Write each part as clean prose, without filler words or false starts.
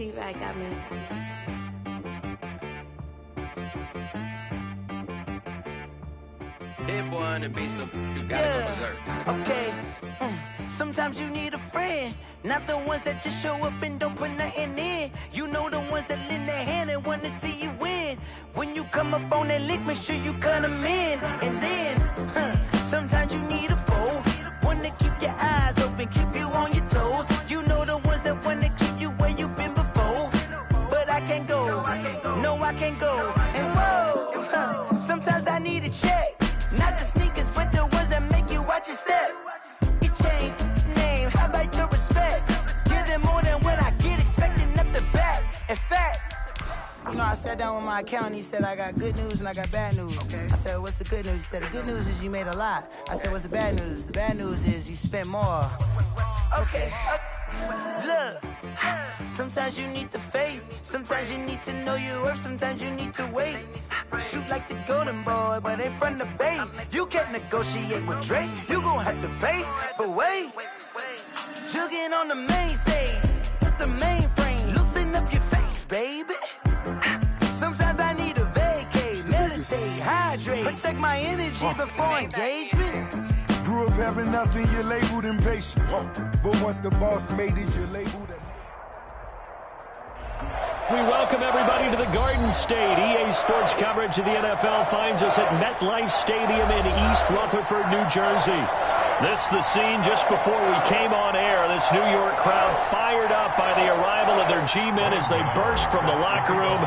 T-Rack got me. Hit boy and be so you gotta go berserk. Okay. Sometimes you need a friend, not the ones that just show up and don't put nothing in. You know the ones that lend their hand and want to see you win. When you come up on that lick, make sure you cut them in. And then, sometimes you need a foe, one to keep your eyes open, keep you on your toes. You know the ones that want to keep you where you've been before. But I can't go, no I can't go. And whoa, sometimes I need a check. Not the sneakers, but the ones that make you watch your step. You change name, how about your respect? Give them more than what I get, expecting up the back. In fact, you know, I sat down with my accountant, he said I got good news and I got bad news. I said, what's the good news? He said, the good news is you made a lot. I said, what's the bad news? The bad news is you spent more. Okay. Look, sometimes you need the faith, sometimes you need to know your worth, sometimes you need to wait. Shoot like the golden boy, but ain't from the bay. You can't negotiate with Drake, you gon' have to pay. But wait, jugging on the main stage, with the mainframe, loosen up your face, baby. Sometimes I need a vacate, meditate, hydrate, protect my energy before engagement. Grew up having nothing, you're labeled impatient. But once the boss made it, you're labeled. We welcome everybody to the Garden State. EA Sports coverage of the NFL finds us at MetLife Stadium in East Rutherford, New Jersey. This the scene just before we came on air. This New York crowd fired up by the arrival of their G-men as they burst from the locker room.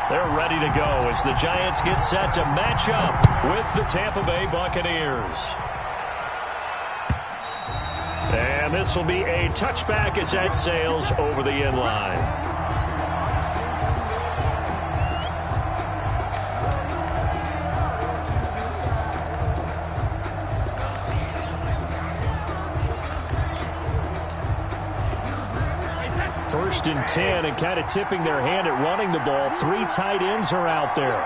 They're ready to go as the Giants get set to match up with the Tampa Bay Buccaneers. And this will be a touchback as that sails over the end line. First and 10, and kind of tipping their hand at running the ball. Three tight ends are out there.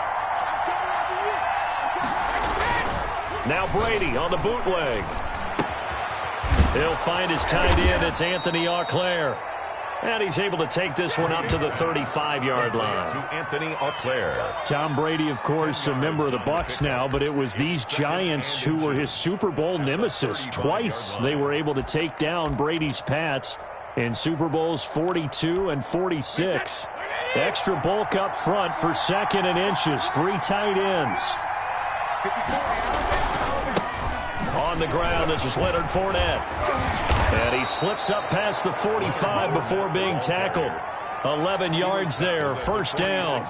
Now Brady on the bootleg. He'll find his tight end. It's Anthony Auclair. And he's able to take this one up to the 35-yard line. To Anthony Auclair. Tom Brady, of course, a member of the Bucs now, but it was these Giants who were his Super Bowl nemesis. Twice they were able to take down Brady's Pats in Super Bowls 42 and 46. Extra bulk up front for second and inches. Three tight ends. On the ground, this is Leonard Fournette. And he slips up past the 45 before being tackled. 11 yards there, first down.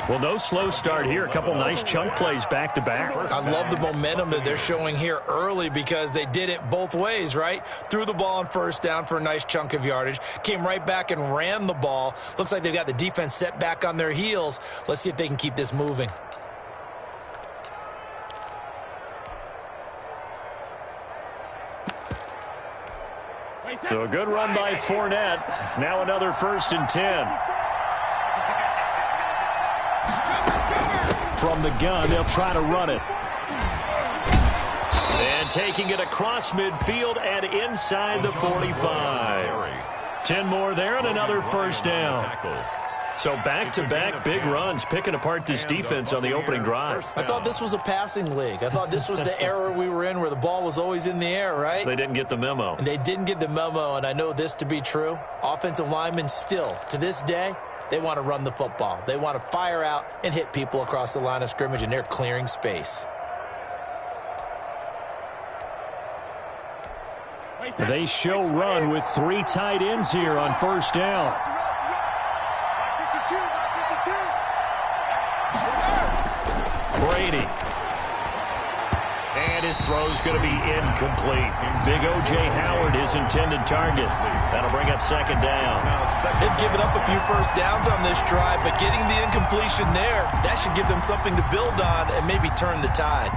Well, no slow start here. A couple nice chunk plays back-to-back. I love the momentum that they're showing here early because they did it both ways, right? Threw the ball on first down for a nice chunk of yardage. Came right back and ran the ball. Looks like they've got the defense set back on their heels. Let's see if they can keep this moving. So a good run by Fournette. Now another first and 10. From the gun, they'll try to run it. And taking it across midfield and inside the 45. 10 more there and another first down. So back-to-back big runs, picking apart this defense on the opening drive. I thought this was a passing league. I thought this was the era we were in where the ball was always in the air, right? They didn't get the memo. And they didn't get the memo, and I know this to be true. Offensive linemen still, to this day, they want to run the football. They want to fire out and hit people across the line of scrimmage, and they're clearing space. They show run with three tight ends here on first down. Brady. And his throw's going to be incomplete. Big O.J. Howard, his intended target. That'll bring up second down. They've given up a few first downs on this drive, but getting the incompletion there, that should give them something to build on and maybe turn the tide.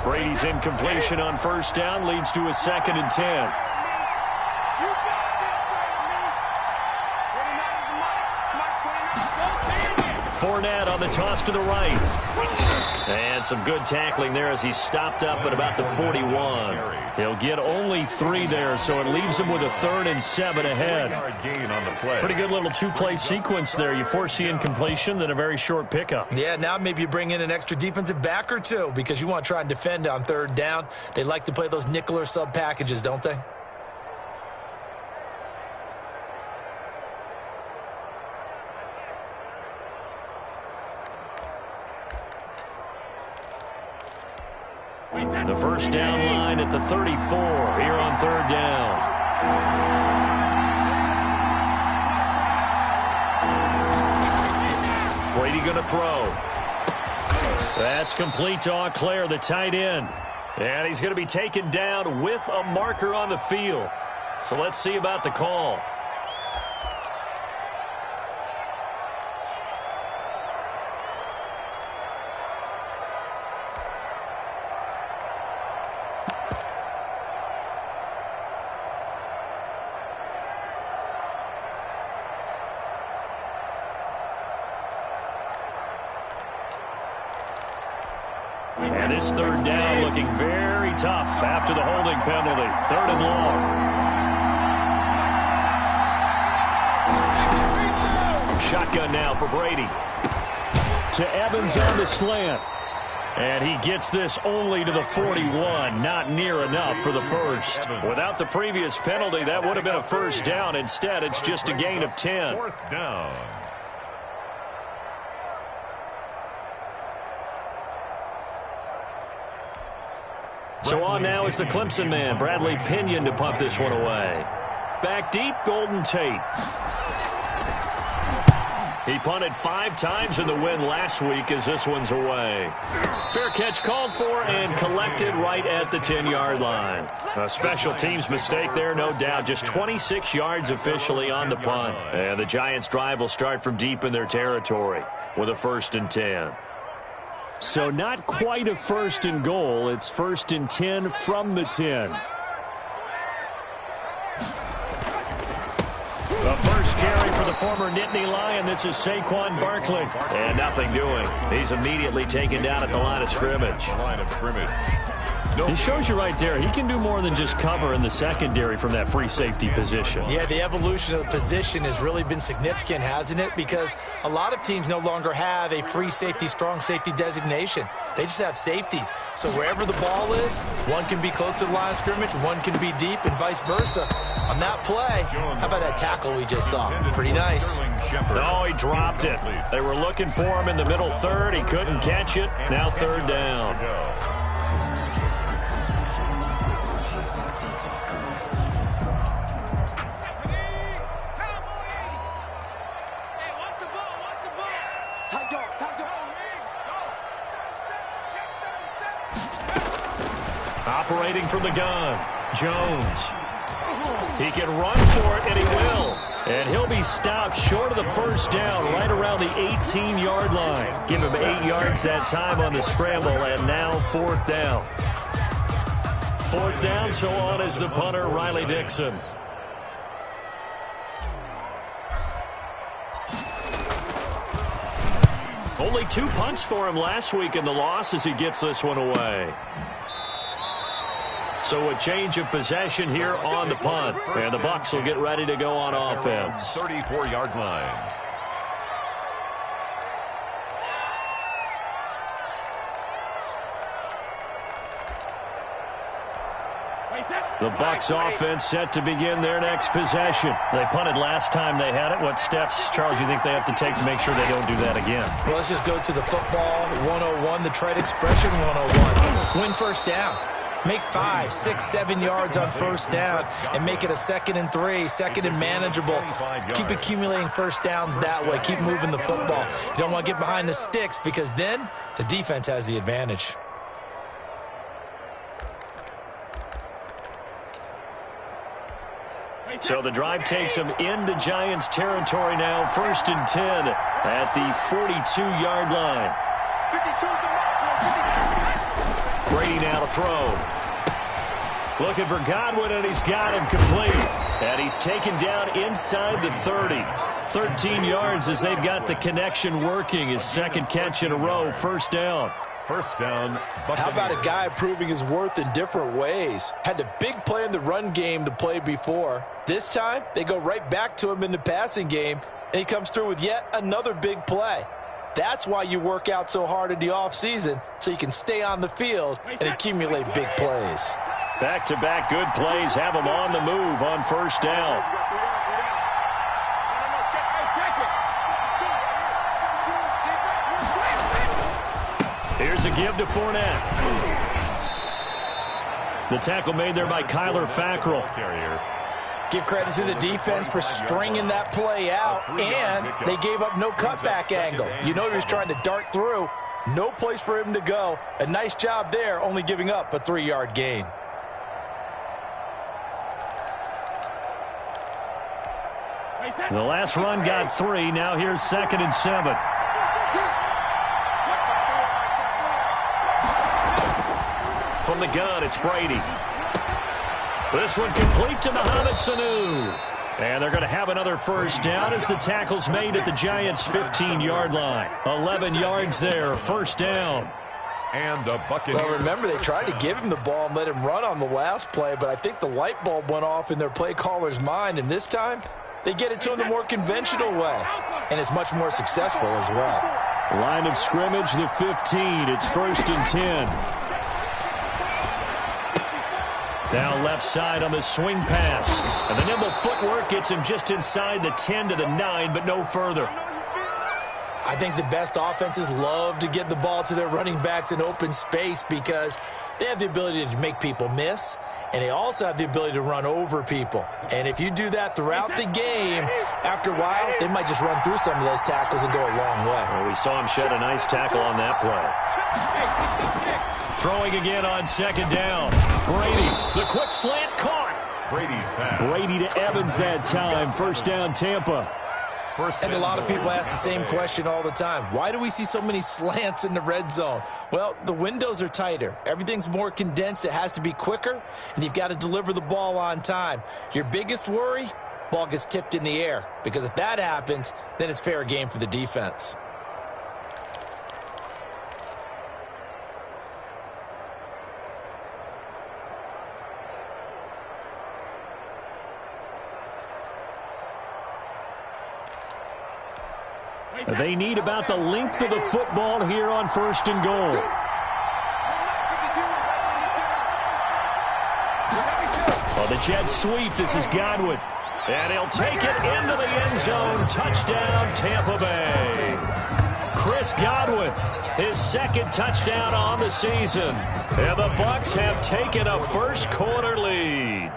Brady's incompletion on first down leads to a second and 10. Fournette on the toss to the right. And some good tackling there as he stopped up at about the 41. He'll get only 3 there, so it leaves him with a 3rd and 7 ahead. Pretty good little 2-play sequence there. You force the incompletion, then a very short pickup. Yeah, now maybe you bring in an extra defensive back or 2 because you want to try and defend on 3rd down. They like to play those nickel or sub packages, don't they? The first down line at the 34 here on 3rd down. Brady going to throw. That's complete to Auclair, the tight end. And he's going to be taken down with a marker on the field. So let's see about the call. And this 3rd down looking very tough after the holding penalty. 3rd and long. Shotgun now for Brady. To Evans on the slant. And he gets this only to the 41. Not near enough for the first. Without the previous penalty, that would have been a first down. Instead, it's just a gain of 10. 4th down. So on now is the Clemson man, Bradley Pinion, to punt this one away. Back deep, Golden Tate. He punted 5 times in the win last week as this one's away. Fair catch called for and collected right at the 10-yard line. A special teams mistake there, no doubt. Just 26 yards officially on the punt. And the Giants' drive will start from deep in their territory with a 1st and 10. So not quite a 1st and goal. It's 1st and 10 from the 10. The first carry for the former Nittany Lion. This is Saquon Barkley. And nothing doing. He's immediately taken down at the line of scrimmage. He shows you right there, he can do more than just cover in the secondary from that free safety position. Yeah, the evolution of the position has really been significant, hasn't it? Because a lot of teams no longer have a free safety, strong safety designation. They just have safeties. So wherever the ball is, one can be close to the line of scrimmage, one can be deep, and vice versa. On that play, how about that tackle we just saw? Pretty nice. No, he dropped it. They were looking for him in the middle 3rd. He couldn't catch it. Now 3rd down. Operating from the gun, Jones. He can run for it, and he will. And he'll be stopped short of the first down right around the 18-yard line. Give him 8 yards that time on the scramble, and now 4th down. 4th down, so on is the punter, Riley Dixon. Only 2 punts for him last week in the loss as he gets this one away. So a change of possession here on the punt. And the Bucs will get ready to go on offense. 34-yard line. The Bucs offense set to begin their next possession. They punted last time they had it. What steps, Charles, you think they have to take to make sure they don't do that again? Well, let's just go to the football 101, the trade expression 101. Win first down. Make 5, 6, 7 yards on first down and make it a 2nd and 3, 2nd and manageable. Keep accumulating first downs that way. Keep moving the football. You don't want to get behind the sticks because then the defense has the advantage. So the drive takes them into Giants territory now. 1st and 10 at the 42-yard line. Brady now to throw. Looking for Godwin, and he's got him complete. And he's taken down inside the 30. 13 yards as they've got the connection working. His 2nd catch in a row, 1st down. First down, Buccaneers. How about a guy proving his worth in different ways? Had a big play in the run game to play before. This time, they go right back to him in the passing game, and he comes through with yet another big play. That's why you work out so hard in the offseason, so you can stay on the field and accumulate big plays. Back-to-back good plays have them on the move on first down. Here's a give to Fournette. The tackle made there by Kyler Fackrell. Give credit to the defense for stringing that play out, and they gave up no cutback angle. You know he was trying to dart through. No place for him to go. A nice job there, only giving up a 3-yard gain. The last run got 3. Now here's 2nd and 7. From the gun, it's Brady. This one complete to Mohamed Sanu. And they're going to have another first down as the tackle's made at the Giants' 15-yard line. 11 yards there, first down. And the Buccaneers. Well, remember, they tried to give him the ball and let him run on the last play, but I think the light bulb went off in their play caller's mind, and this time they get it to him the more conventional way, and it's much more successful as well. Line of scrimmage, the 15. It's 1st and 10. Now left side on the swing pass. And the nimble footwork gets him just inside the 10 to the 9, but no further. I think the best offenses love to get the ball to their running backs in open space because they have the ability to make people miss, and they also have the ability to run over people. And if you do that throughout the game, after a while, they might just run through some of those tackles and go a long way. Well, we saw him shed a nice tackle on that play. Throwing again on 2nd down. Brady, the quick slant caught. Brady's pass. Brady to Evans that time. First down, Tampa. And a lot of people ask the same question all the time. Why do we see so many slants in the red zone? Well, the windows are tighter. Everything's more condensed. It has to be quicker, and you've got to deliver the ball on time. Your biggest worry? Ball gets tipped in the air, because if that happens, then it's fair game for the defense. They need about the length of the football here on 1st and goal. On the jet sweep, this is Godwin. And he'll take it into the end zone. Touchdown, Tampa Bay. Chris Godwin, his 2nd touchdown on the season. And the Bucs have taken a first-quarter lead.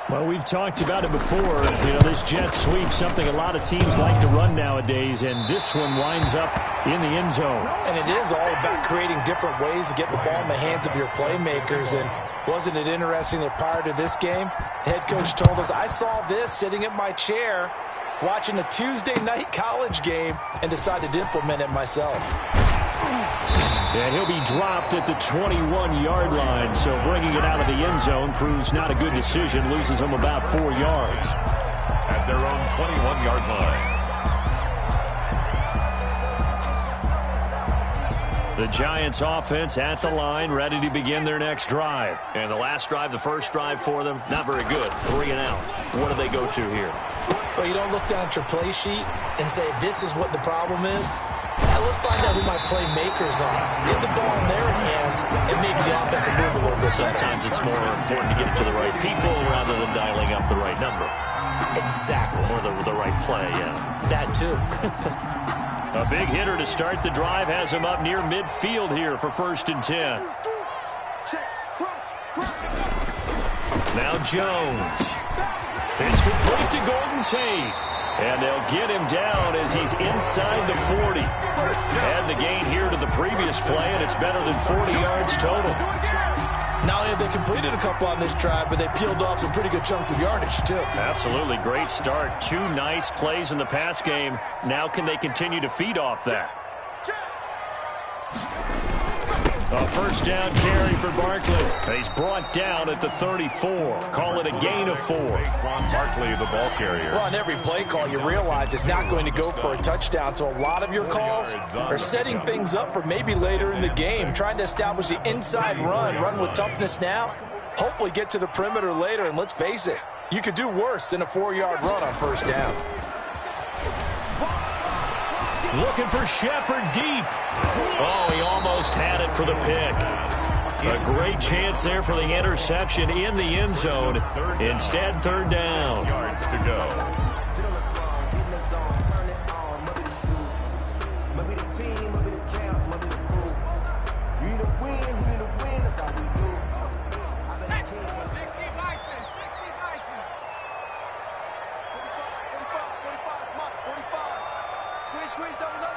Well, we've talked about it before. You know, this jet sweep, something a lot of teams like to run nowadays, and this one winds up in the end zone. And it is all about creating different ways to get the ball in the hands of your playmakers. And wasn't it interesting that prior to this game, the head coach told us, I saw this sitting in my chair watching a Tuesday night college game and decided to implement it myself. And he'll be dropped at the 21-yard line, so bringing it out of the end zone proves not a good decision, loses him about 4 yards. At their own 21-yard line. The Giants offense at the line, ready to begin their next drive. And the last drive, the first drive for them, not very good. 3 and out. What do they go to here? Well, you don't look down at your play sheet and say, this is what the problem is. Let's find out who my playmakers are. Get the ball in their hands and maybe the offense will move a little bit. Sometimes it's more important to get it to the right people rather than dialing up the right number. Exactly. Or the right play, yeah. That too. A big hitter to start the drive has him up near midfield here for 1st and 10. Now Jones. It's complete to Golden Tate. And they'll get him down as he's inside the 40. And the gain here to the previous play, and it's better than 40 yards total. Not only have they completed a couple on this drive, but they peeled off some pretty good chunks of yardage, too. Absolutely. Great start. 2 nice plays in the pass game. Now can they continue to feed off that? A first down carry for Barkley. He's brought down at the 34. Call it a gain of 4. Barkley, the ball carrier. Well, on every play call, you realize it's not going to go for a touchdown. So a lot of your calls are setting things up for maybe later in the game, trying to establish the inside run with toughness now, hopefully get to the perimeter later. And let's face it, you could do worse than a 4-yard run on first down. Looking for Shepard deep. Oh, he almost had it for the pick. A great chance there for the interception in the end zone. Instead, third down. Yards to go. Squeeze down the middle.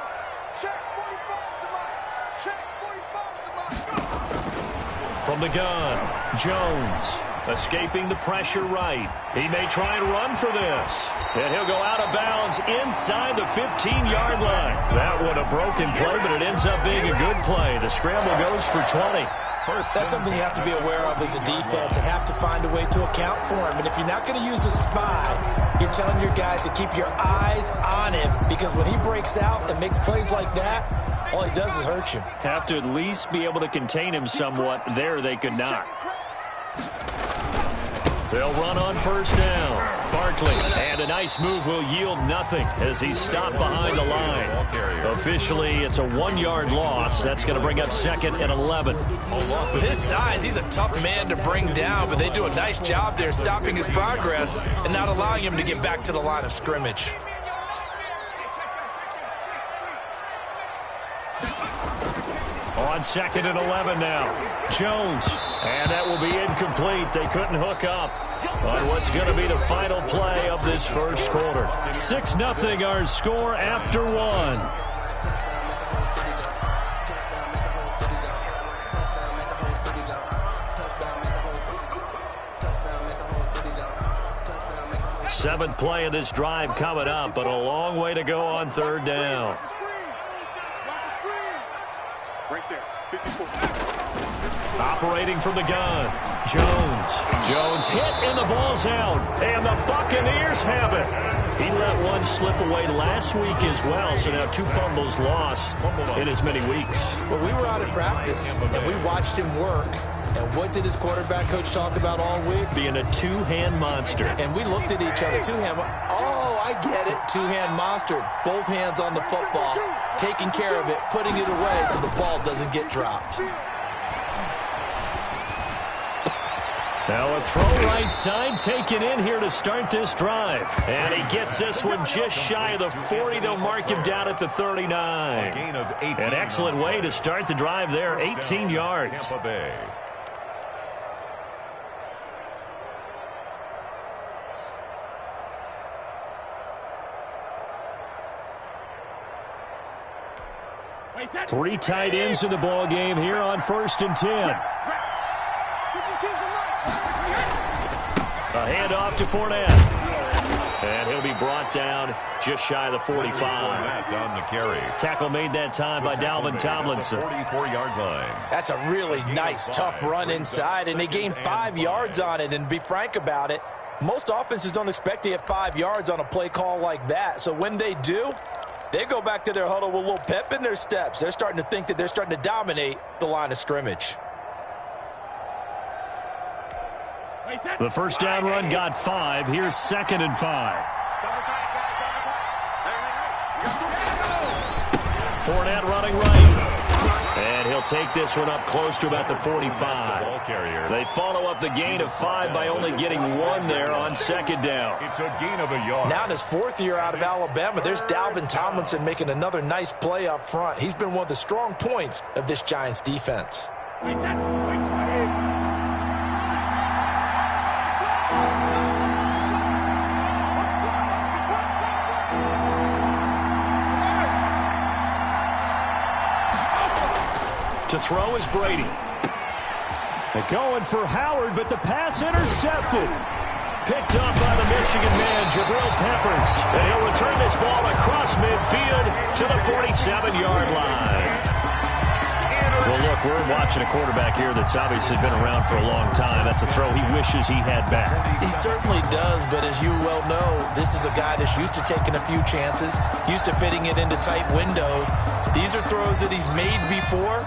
Check 45 to Mike. Check 45 to Mike. From the gun, Jones escaping the pressure right. He may try and run for this. And he'll go out of bounds inside the 15-yard line. That one a broken play, but it ends up being a good play. The scramble goes for 20. That's something you have to be aware of as a defense and have to find a way to account for him. And if you're not going to use a spy, you're telling your guys to keep your eyes on him, because when he breaks out and makes plays like that, all he does is hurt you. Have to at least be able to contain him somewhat. There they could not. They'll run on first down. Barkley, and a nice move will yield nothing as he's stopped behind the line. Officially, it's a 1-yard loss. That's going to bring up second and 11. With his size, he's a tough man to bring down, but they do a nice job there stopping his progress and not allowing him to get back to the line of scrimmage. On second and 11 now. Jones. And that will be incomplete. They couldn't hook up on what's going to be the final play of this first quarter. 6-0 our score after one. Seventh play of this drive coming up, but a long way to go on third down. Right there. 54. Operating from the gun, Jones hit and the ball's out, and the Buccaneers have it. He let one slip away last week as well, so now 2 fumbles lost in as many weeks. Well, we were out at practice, and we watched him work. And what did his quarterback coach talk about all week? Being a two-hand monster. And we looked at each other, two-hand. Oh, I get it, two-hand monster. Both hands on the football, taking care of it, putting it away so the ball doesn't get dropped. Now a throw right side taken in here to start this drive. And he gets this one just shy of the 40. They'll mark him down at the 39. Gain of 18. An excellent way to start the drive there, 18 yards. Tampa Bay. Three tight ends in the ball game here on 1st and 10. A handoff to Fournette. And he'll be brought down just shy of the 45. On the carry. Tackle made that time by Dalvin Tomlinson. 44-yard line. That's a really nice, tough run inside, and they gained 5 yards on it. And to be frank about it, most offenses don't expect to get 5 yards on a play call like that. So when they do, they go back to their huddle with a little pep in their steps. They're starting to think that they're starting to dominate the line of scrimmage. The first down run got 5. Here's 2nd and 5. Fournette running right. And he'll take this one up close to about the 45. They follow up the gain of 5 by only getting 1 there on 2nd down. It's a gain of a yard. Now in his 4th year out of Alabama, there's Dalvin Tomlinson making another nice play up front. He's been one of the strong points of this Giants defense. To throw is Brady. They're going for Howard, but the pass intercepted. Picked up by the Michigan man, Jabril Peppers. And he'll return this ball across midfield to the 47-yard line. Well, look, we're watching a quarterback here that's obviously been around for a long time. That's a throw he wishes he had back. He certainly does, but as you well know, this is a guy that's used to taking a few chances, used to fitting it into tight windows. These are throws that he's made before.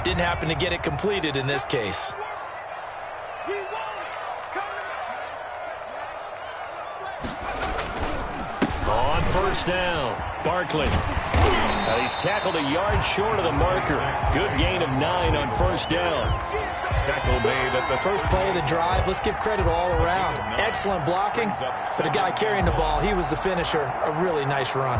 Didn't happen to get it completed in this case. On first down, Barkley. He's tackled a yard short of the marker. Good gain of 9 on first down. Tackle made at the First play of the drive, let's give credit all around. Excellent blocking, but the guy carrying the ball, he was the finisher. A really nice run.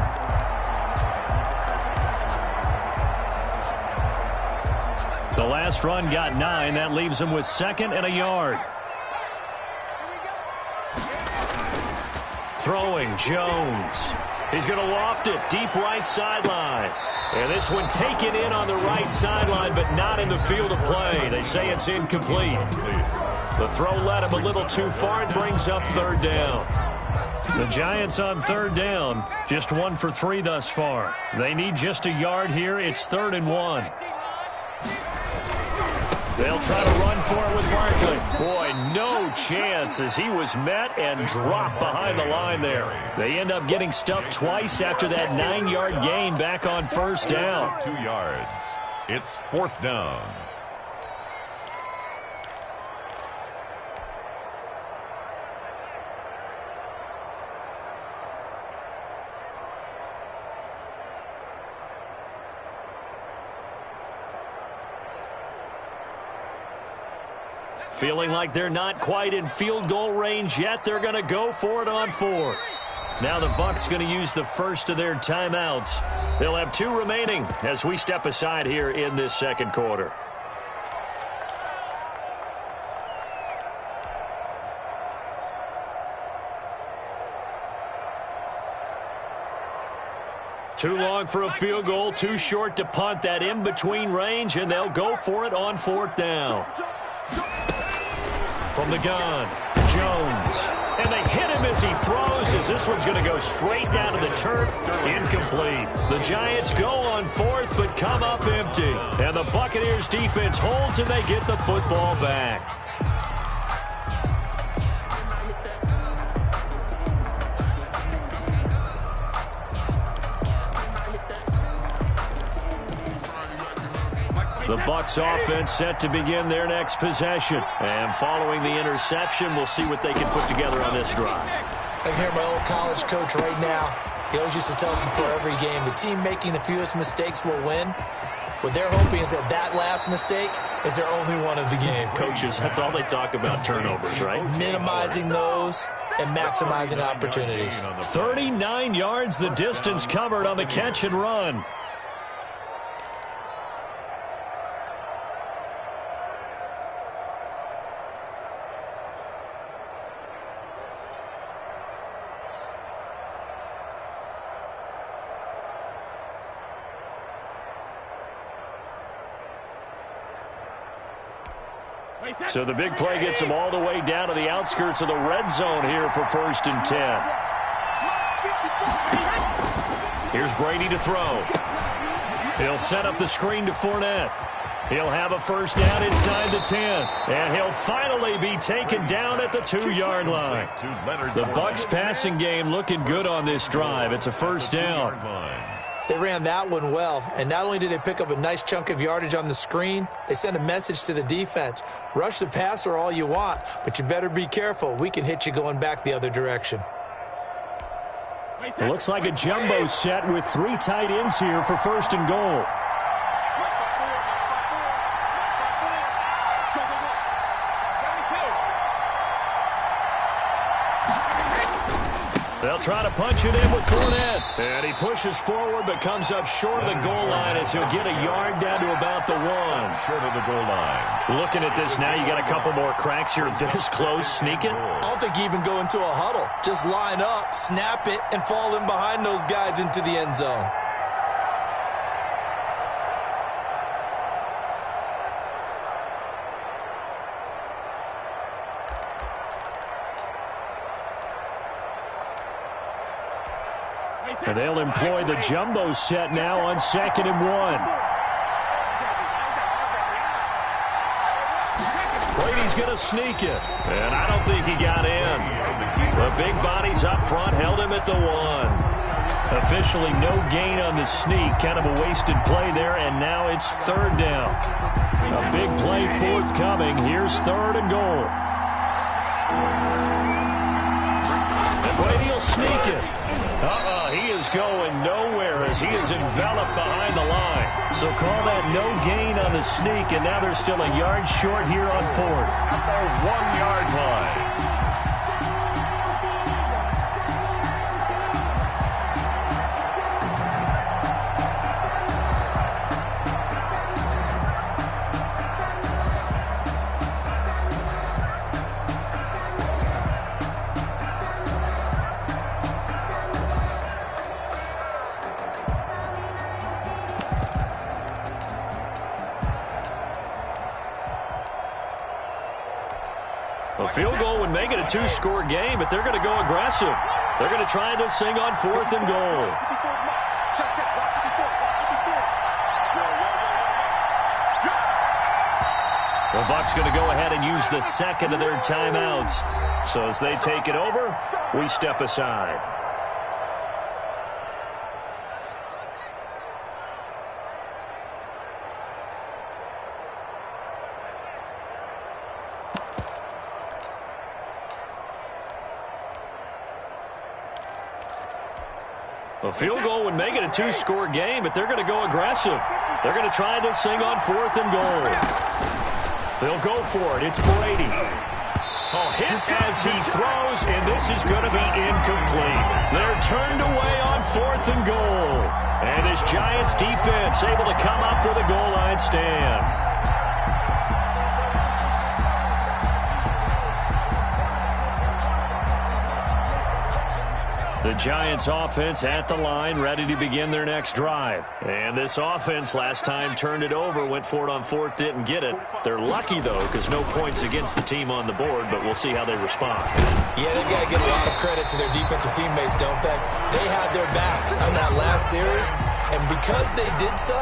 The last run got 9. That leaves him with 2nd and a yard. Throwing, Jones. He's going to loft it deep right sideline. And this one taken in on the right sideline, but not in the field of play. They say it's incomplete. The throw led him a little too far. It brings up 3rd down. The Giants on 3rd down, just 1 for 3 thus far. They need just a yard here. It's 3rd and 1. They'll try to run for it with Barkley. Boy, no chance as he was met and dropped behind the line there. They end up getting stuffed twice after that 9-yard gain back on first down. 2 yards. It's 4th down. Feeling like they're not quite in field goal range yet. They're going to go for it on 4th. Now the Bucs going to use the first of their timeouts. They'll have 2 remaining as we step aside here in this 2nd quarter. Too long for a field goal, too short to punt. That in-between range, and they'll go for it on 4th down. From the gun, Jones. And they hit him as he throws, as this one's going to go straight down to the turf. Incomplete. The Giants go on 4th, but come up empty. And the Buccaneers defense holds, and they get the football back. The Bucs offense set to begin their next possession. And following the interception, we'll see what they can put together on this drive. I can hear my old college coach right now. He always used to tell us before every game, the team making the fewest mistakes will win. What they're hoping is that that last mistake is their only one of the game. Coaches, that's all they talk about, turnovers, right? Minimizing those and maximizing opportunities. 39 yards the distance covered on the catch and run. So the big play gets them all the way down to the outskirts of the red zone here for 1st and 10. Here's Brady to throw. He'll set up the screen to Fournette. He'll have a first down inside the 10. And he'll finally be taken down at the 2-yard line. The Bucs passing game looking good on this drive. It's a first down. They ran that one well, and not only did they pick up a nice chunk of yardage on the screen, they sent a message to the defense. Rush the passer all you want, but you better be careful. We can hit you going back the other direction. It looks like a jumbo set with 3 tight ends here for 1st and goal. They'll try to punch it in with Fournette. And he pushes forward but comes up short of the goal line as he'll get a yard down to about the 1. Short of the goal line. Looking at this now, you got a couple more cracks here. This close, sneaking. I don't think you even go into a huddle. Just line up, snap it, and fall in behind those guys into the end zone. And they'll employ the jumbo set now on 2nd and 1. he's going to sneak it. And I don't think he got in. The big bodies up front held him at the 1. Officially no gain on the sneak. Kind of a wasted play there, and now it's 3rd down. A big play forthcoming. Here's 3rd and goal. And Brady will sneak it. He is going nowhere as he is enveloped behind the line. So call that no gain on the sneak, and now they're still a yard short here on 4th. At the 1-yard line. A field goal would make it a 2-score game, but they're going to go aggressive. They're going to try this thing on 4th and goal. The Bucs going to go ahead and use the second of their timeouts. So as they take it over, we step aside. A field goal would make it a 2-score game, but they're going to go aggressive. They're going to try this thing on 4th and goal. They'll go for it. It's Brady. Hit as he throws, and this is going to be incomplete. They're turned away on 4th and goal. And this Giants defense able to come up with a goal line stand. The Giants offense at the line, ready to begin their next drive. And this offense last time turned it over, went for it on 4th, didn't get it. They're lucky, though, because no points against the team on the board, but we'll see how they respond. Yeah, they've got to give a lot of credit to their defensive teammates, don't they? They had their backs on that last series, and because they did so,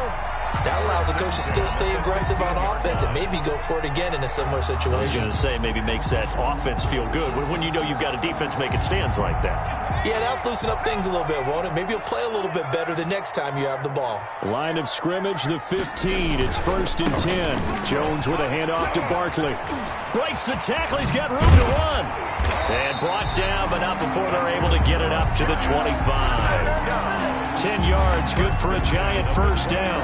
that allows the coach to still stay aggressive on offense and maybe go for it again in a similar situation. I was going to say, maybe makes that offense feel good when you know you've got a defense making stands like that. Yeah, that'll loosen up things a little bit, won't it? Maybe you'll play a little bit better the next time you have the ball. Line of scrimmage, the 15. It's 1st and 10. Jones with a handoff to Barkley. Breaks the tackle. He's got room to run. And brought down, but not before they're able to get it up to the 25. 10 yards, good for a Giant first down.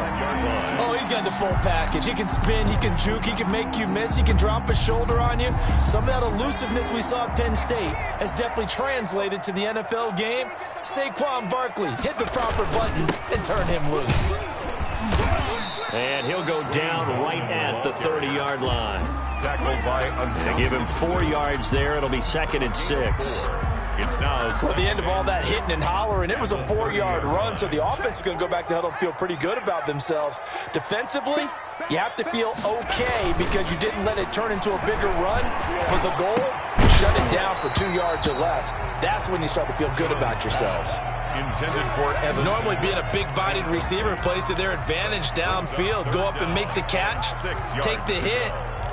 Oh, he's got the full package. He can spin, he can juke, he can make you miss, he can drop a shoulder on you. Some of that elusiveness we saw at Penn State has definitely translated to the NFL game. Saquon Barkley hit the proper buttons and turn him loose. And he'll go down right at the 30-yard line. Tackled by They give him 4 yards there. It'll be 2nd and 6. It's now For the end of all that hitting and hollering, it was a 4-yard run, so the offense is going to go back to huddle and feel pretty good about themselves. Defensively, you have to feel okay because you didn't let it turn into a bigger run. For the goal, shut it down for 2 yards or less. That's when you start to feel good about yourselves. intended for Evans. Normally being a big-bodied receiver plays to their advantage downfield. Go up and make the catch, take the hit,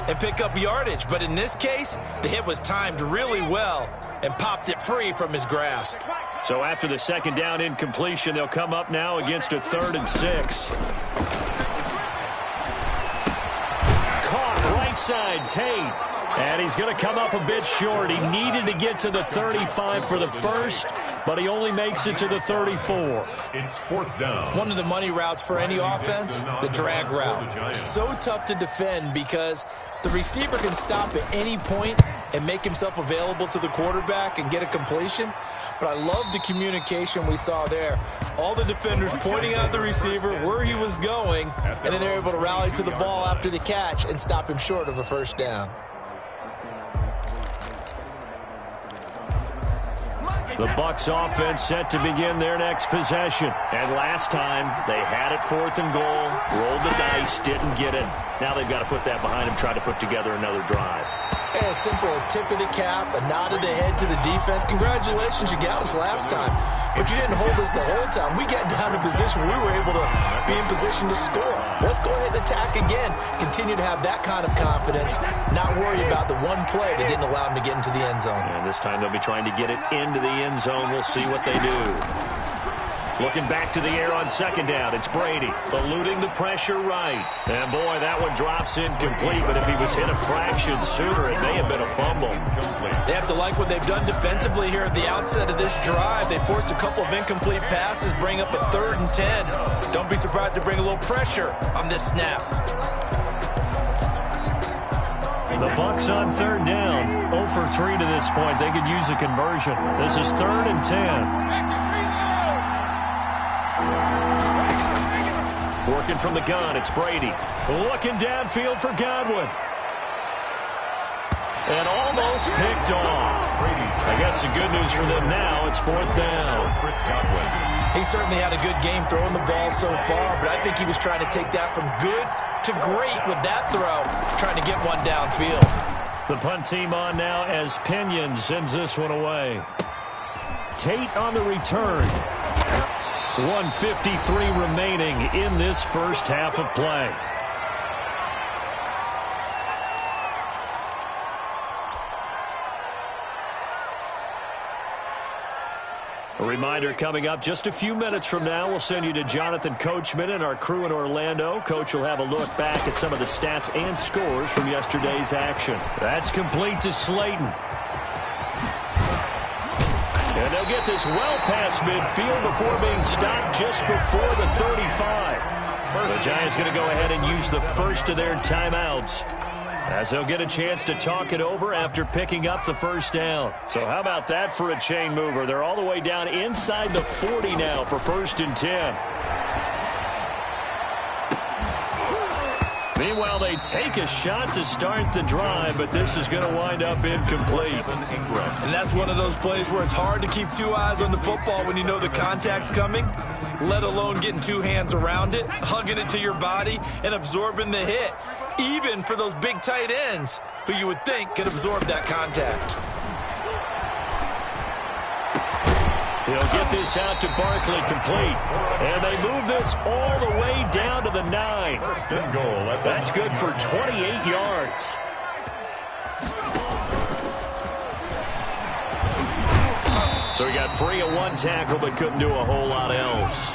and pick up yardage. But in this case, the hit was timed really well and popped it free from his grasp. So after the second down incompletion, they'll come up now against a 3rd and 6. Caught right side, Tate. And he's going to come up a bit short. He needed to get to the 35 for the first, but he only makes it to the 34. It's 4th down. One of the money routes for any offense, the drag route. So tough to defend because the receiver can stop at any point and make himself available to the quarterback and get a completion. But I love the communication we saw there. All the defenders pointing out the receiver, where he was going, and then they're able to rally to the ball after the catch and stop him short of a first down. The Bucs offense set to begin their next possession. And last time, they had it 4th and goal, rolled the dice, didn't get it. Now they've got to put that behind them, try to put together another drive. Hey, a simple tip of the cap, a nod of the head to the defense. Congratulations, you got us last time. But you didn't hold us the whole time. We got down to position where we were able to be in position to score. Let's go ahead and attack again. Continue to have that kind of confidence, not worry about the one play that didn't allow them to get into the end zone. And this time they'll be trying to get it into the end zone. We'll see what they do. Looking back to the air on second down, it's Brady, eluding the pressure right. And boy, that one drops incomplete, but if he was hit a fraction sooner, it may have been a fumble. They have to like what they've done defensively here at the outset of this drive. They forced a couple of incomplete passes, bring up a 3rd and 10. Don't be surprised to bring a little pressure on this snap. The Bucs on 3rd down, 0 for 3 to this point. They could use a conversion. This is 3rd and 10. Working from the gun, it's Brady. Looking downfield for Godwin. And almost picked off. I guess the good news for them now, it's 4th down. He certainly had a good game throwing the ball so far, but I think he was trying to take that from good to great with that throw, trying to get one downfield. The punt team on now as Pinion sends this one away. Tate on the return. 1:53 remaining in this first half of play. A reminder coming up just a few minutes from now, we'll send you to Jonathan Coachman and our crew in Orlando. Coach will have a look back at some of the stats and scores from yesterday's action. That's complete to Slayton. And they'll get this well past midfield before being stopped just before the 35. The Giants going to go ahead and use the first of their timeouts, as they'll get a chance to talk it over after picking up the first down. So how about that for a chain mover? They're all the way down inside the 40 now for 1st and 10. Meanwhile, they take a shot to start the drive, but this is going to wind up incomplete. And that's one of those plays where it's hard to keep 2 eyes on the football when you know the contact's coming, let alone getting 2 hands around it, hugging it to your body, and absorbing the hit. Even for those big tight ends who you would think could absorb that contact. He'll get this out to Barkley complete. And they move this all the way down to the 9. That's good for 28 yards. So he got free of 1 tackle but couldn't do a whole lot else.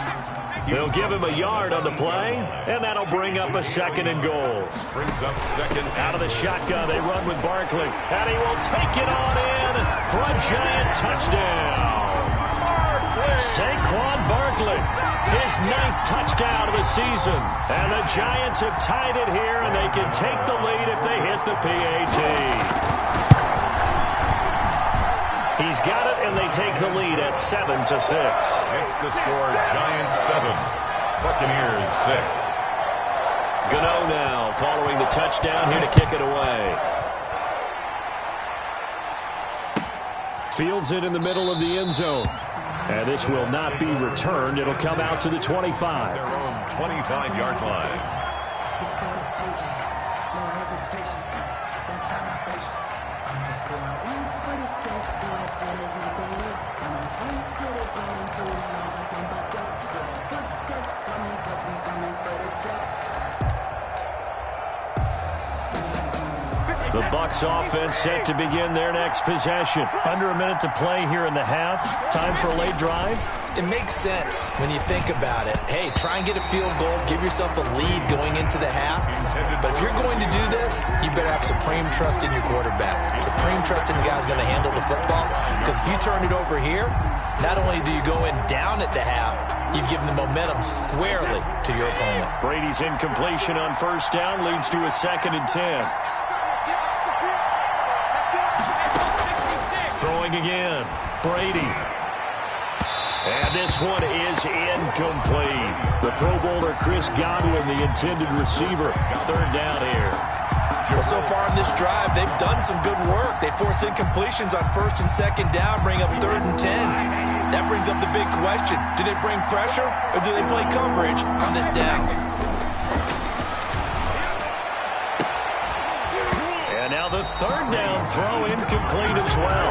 They'll give him a yard on the play, and that'll bring up a 2nd and goal. Brings up 2nd. Out of the shotgun, they run with Barkley. And he will take it on in for a Giant touchdown. Saquon Barkley, his 9th touchdown of the season. And the Giants have tied it here, and they can take the lead if they hit the PAT. He's got it, and they take the lead at 7-6. Makes the score Giants 7, Buccaneers 6. XnO now following the touchdown here to kick it away. Fields it in the middle of the end zone. And this will not be returned. It'll come out to the 25. Their own 25-yard line. The Bucs offense set to begin their next possession. Under a minute to play here in the half. Time for a late drive. It makes sense when you think about it. Hey, try and get a field goal. Give yourself a lead going into the half. But if you're going to do this, you better have supreme trust in your quarterback. Supreme trust in the guy who's going to handle the football. Because if you turn it over here, not only do you go in down at the half, you've given the momentum squarely to your opponent. Brady's incompletion on 1st down leads to a 2nd and 10. Throwing again, Brady. And this one is incomplete. The Pro Bowler Chris Godwin, the intended receiver. 3rd down here. Well, so far in this drive, they've done some good work. They force incompletions on 1st and 2nd down, bring up 3rd and 10. That brings up the big question. Do they bring pressure or do they play coverage on this down? And now the third down throw incomplete as well.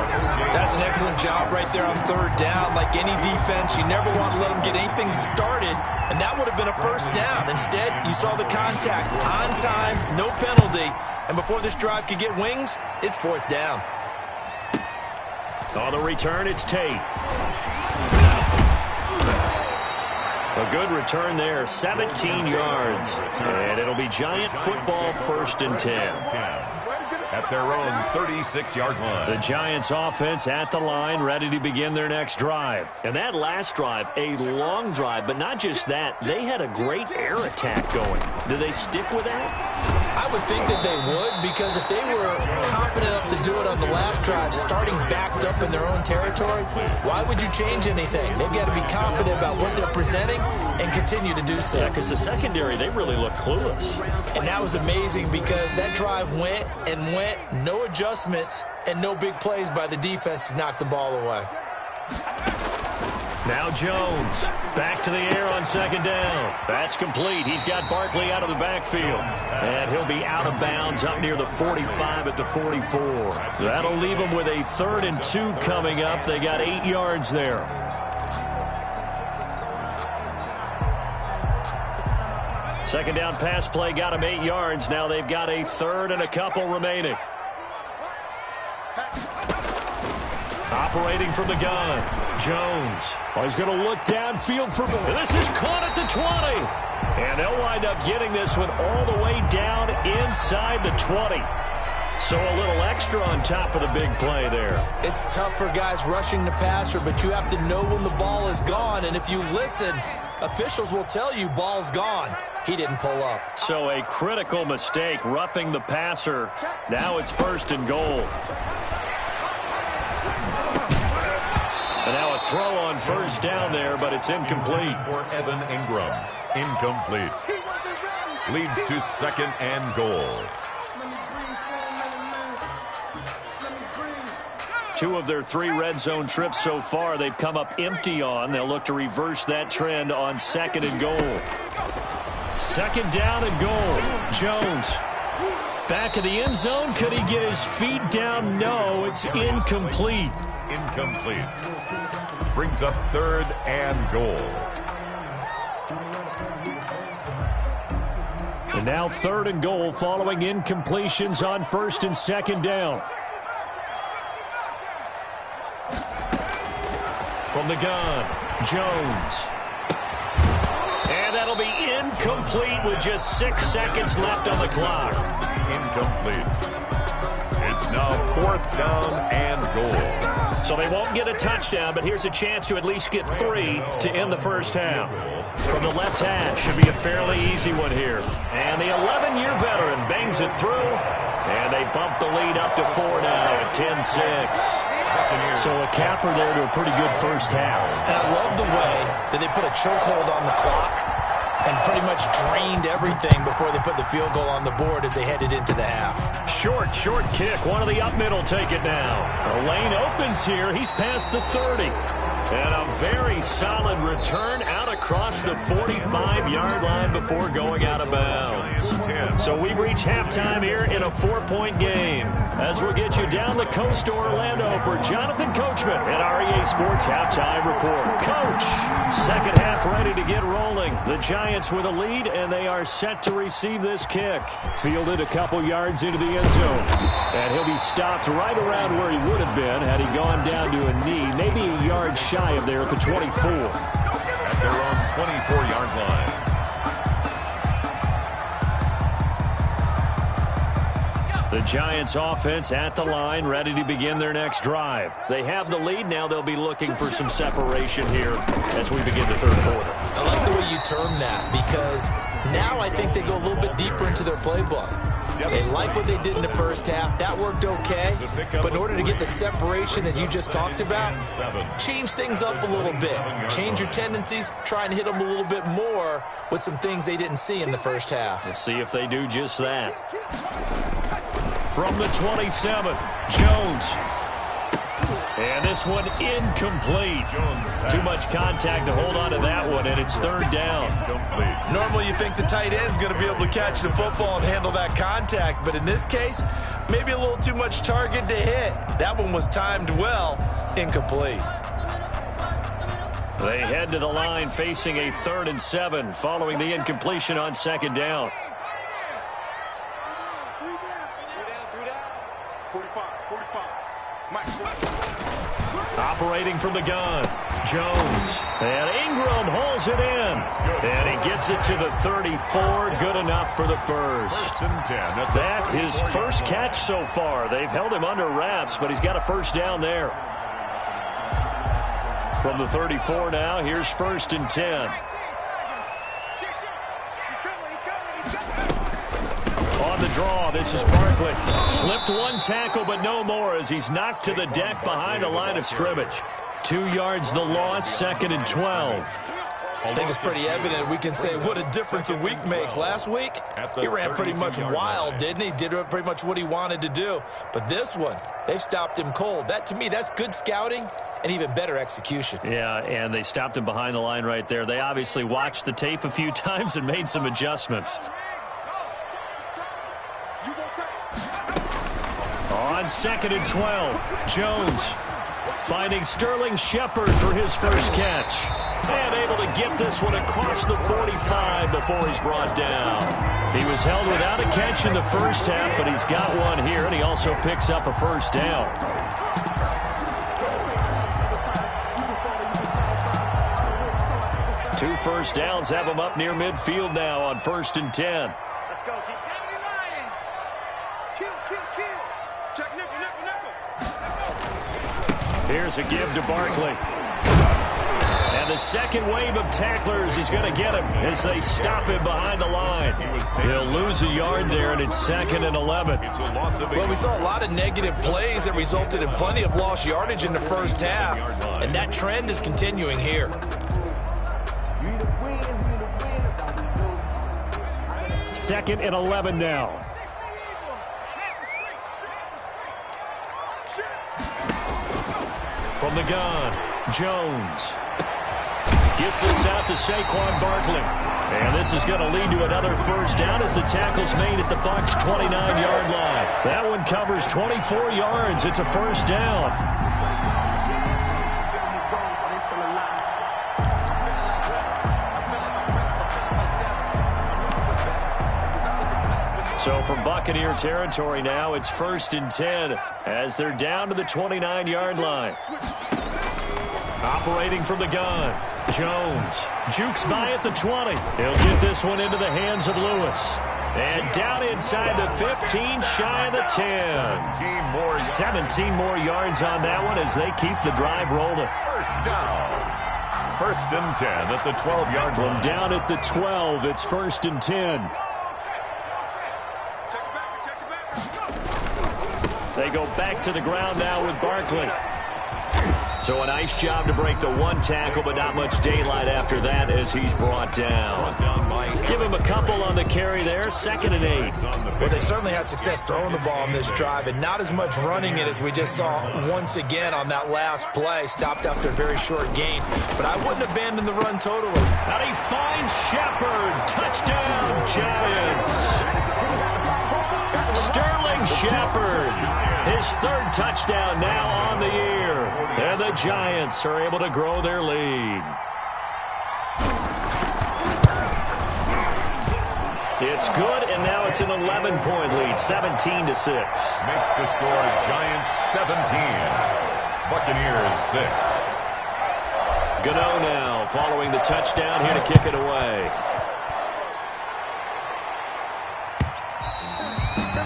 That's an excellent job right there on third down. Like any defense, you never want to let them get anything started, and that would have been a first down. Instead, you saw the contact on time, no penalty, and before this drive could get wings, it's fourth down. On the return, it's Tate. A good return there, 17 yards. And it'll be Giant football, 1st and 10. At their own 36-yard line. The Giants offense at the line, ready to begin their next drive. And that last drive, a long drive, but not just that. They had a great air attack going. Do they stick with that? I would think that they would, because if they were confident enough to do it on the last drive, starting backed up in their own territory, why would you change anything? They've got to be confident about what they're presenting and continue to do so. Yeah, because the secondary, they really look clueless. And that was amazing because that drive went and went, no adjustments and no big plays by the defense to knock the ball away. Now Jones, back to the air on 2nd down. That's complete. He's got Barkley out of the backfield. And he'll be out of bounds up near the 45 at the 44. That'll leave him with a 3rd and 2 coming up. They got 8 yards there. Second down pass play got him 8 yards. Now they've got a 3rd and a couple remaining. Operating from the gun, Jones. Oh, he's going to look downfield for more. This is caught at the 20. And they'll wind up getting this one all the way down inside the 20. So a little extra on top of the big play there. It's tough for guys rushing the passer, but you have to know when the ball is gone. And if you listen, officials will tell you ball's gone. He didn't pull up. So a critical mistake, roughing the passer. Now it's 1st and goal. And now a throw on 1st down there, but it's incomplete. For Evan Ingram, incomplete. Leads to 2nd and goal. 2 of their 3 red zone trips so far, they've come up empty on. They'll look to reverse that trend on 2nd and goal. 2nd down and goal. Jones. Back of the end zone. Could he get his feet down? No, it's incomplete. Incomplete. Brings up 3rd and goal. And now 3rd and goal following incompletions on 1st and 2nd down. From the gun, Jones. And that'll be incomplete with just 6 seconds left on the clock. Incomplete. It's now 4th down and goal. So they won't get a touchdown, but here's a chance to at least get 3 to end the first half. From the left hash, should be a fairly easy one here. And the 11-year veteran bangs it through, and they bump the lead up to 4 now at 10-6. So a capper there to a pretty good first half. And I love the way that they put a chokehold on the clock and pretty much drained everything before they put the field goal on the board as they headed into the half. Short kick. One of the up middle take it now. The lane opens here. He's past the 30. And a very solid return out across the 45-yard line before going out of bounds. So we've reached halftime here in a 4-point game. As we'll get you down the coast to Orlando for Jonathan Coachman at our EA Sports Halftime Report. Coach, second half ready to get rolling. The Giants with a lead, and they are set to receive this kick. Fielded a couple yards into the end zone. And he'll be stopped right around where he would have been had he gone down to a knee, maybe a yard shy of there at the 24. At their own 24-yard line. The Giants offense at the line, ready to begin their next drive. They have the lead. Now they'll be looking for some separation here as we begin the third quarter. I like the way you term that, because now I think they go a little bit deeper into their playbook. They like what they did in the first half. That worked okay. But in order to get the separation that you just talked about, change things up a little bit. Change your tendencies. Try and hit them a little bit more with some things they didn't see in the first half. We'll see if they do just that. From the 27, Jones. And this one incomplete. Too much contact to hold on to that one, and it's third down. Normally you think the tight end's going to be able to catch the football and handle that contact, but in this case, maybe a little too much target to hit. That one was timed well, incomplete. They head to the line facing a 3rd and 7 following the incompletion on 2nd down. 45. Operating from the gun, Jones. And Ingram holds it in. And he gets it to the 34. Good enough for the first. That his first catch so far. They've held him under wraps, but he's got a first down there. From the 34 now, here's 1st and 10. On the draw, this is Barkley. Slipped one tackle, but no more as he's knocked to the deck behind the line of scrimmage. 2 yards the loss, 2nd and 12. I think it's pretty evident we can say what a difference a week makes. Last week, he ran pretty much wild, didn't he? Did pretty much what he wanted to do. But this one, they've stopped him cold. That, to me, that's good scouting and even better execution. Yeah, and they stopped him behind the line right there. They obviously watched the tape a few times and made some adjustments. On 2nd and 12, Jones finding Sterling Shepard for his first catch. And able to get this one across the 45 before he's brought down. He was held without a catch in the first half, but he's got one here, and he also picks up a first down. Two first downs have him up near midfield now on 1st and 10. Let's go, G. Kill. Check nickel. Here's a give to Barkley. And the second wave of tacklers is going to get him as they stop him behind the line. He'll lose a yard there, and it's 2nd and 11. Well, we saw a lot of negative plays that resulted in plenty of lost yardage in the first half, and that trend is continuing here. 2nd and 11 now. From the gun, Jones gets this out to Saquon Barkley. And this is going to lead to another first down as the tackle's made at the Bucs' 29-yard line. That one covers 24 yards. It's a first down. So from Buccaneer territory now, it's 1st and 10 as they're down to the 29-yard line. Operating from the gun, Jones jukes by at the 20. He'll get this one into the hands of Lewis. And down inside the 15, shy of the 10. 17 more yards on that one as they keep the drive rolling. First down. 1st and 10 at the 12-yard line. From down at the 12, it's 1st and 10. They go back to the ground now with Barkley. So a nice job to break the one tackle, but not much daylight after that as he's brought down. Give him a couple on the carry there, 2nd and 8. Well, they certainly had success throwing the ball on this drive and not as much running it as we just saw once again on that last play. Stopped after a very short gain, but I wouldn't abandon the run totally. And he finds Shepard. Touchdown, Giants. Sterling Shepard, his 3rd touchdown now on the year. And the Giants are able to grow their lead. It's good, and now it's an 11-point lead, 17-6. Makes the score Giants 17, Buccaneers 6. XnO now following the touchdown here to kick it away.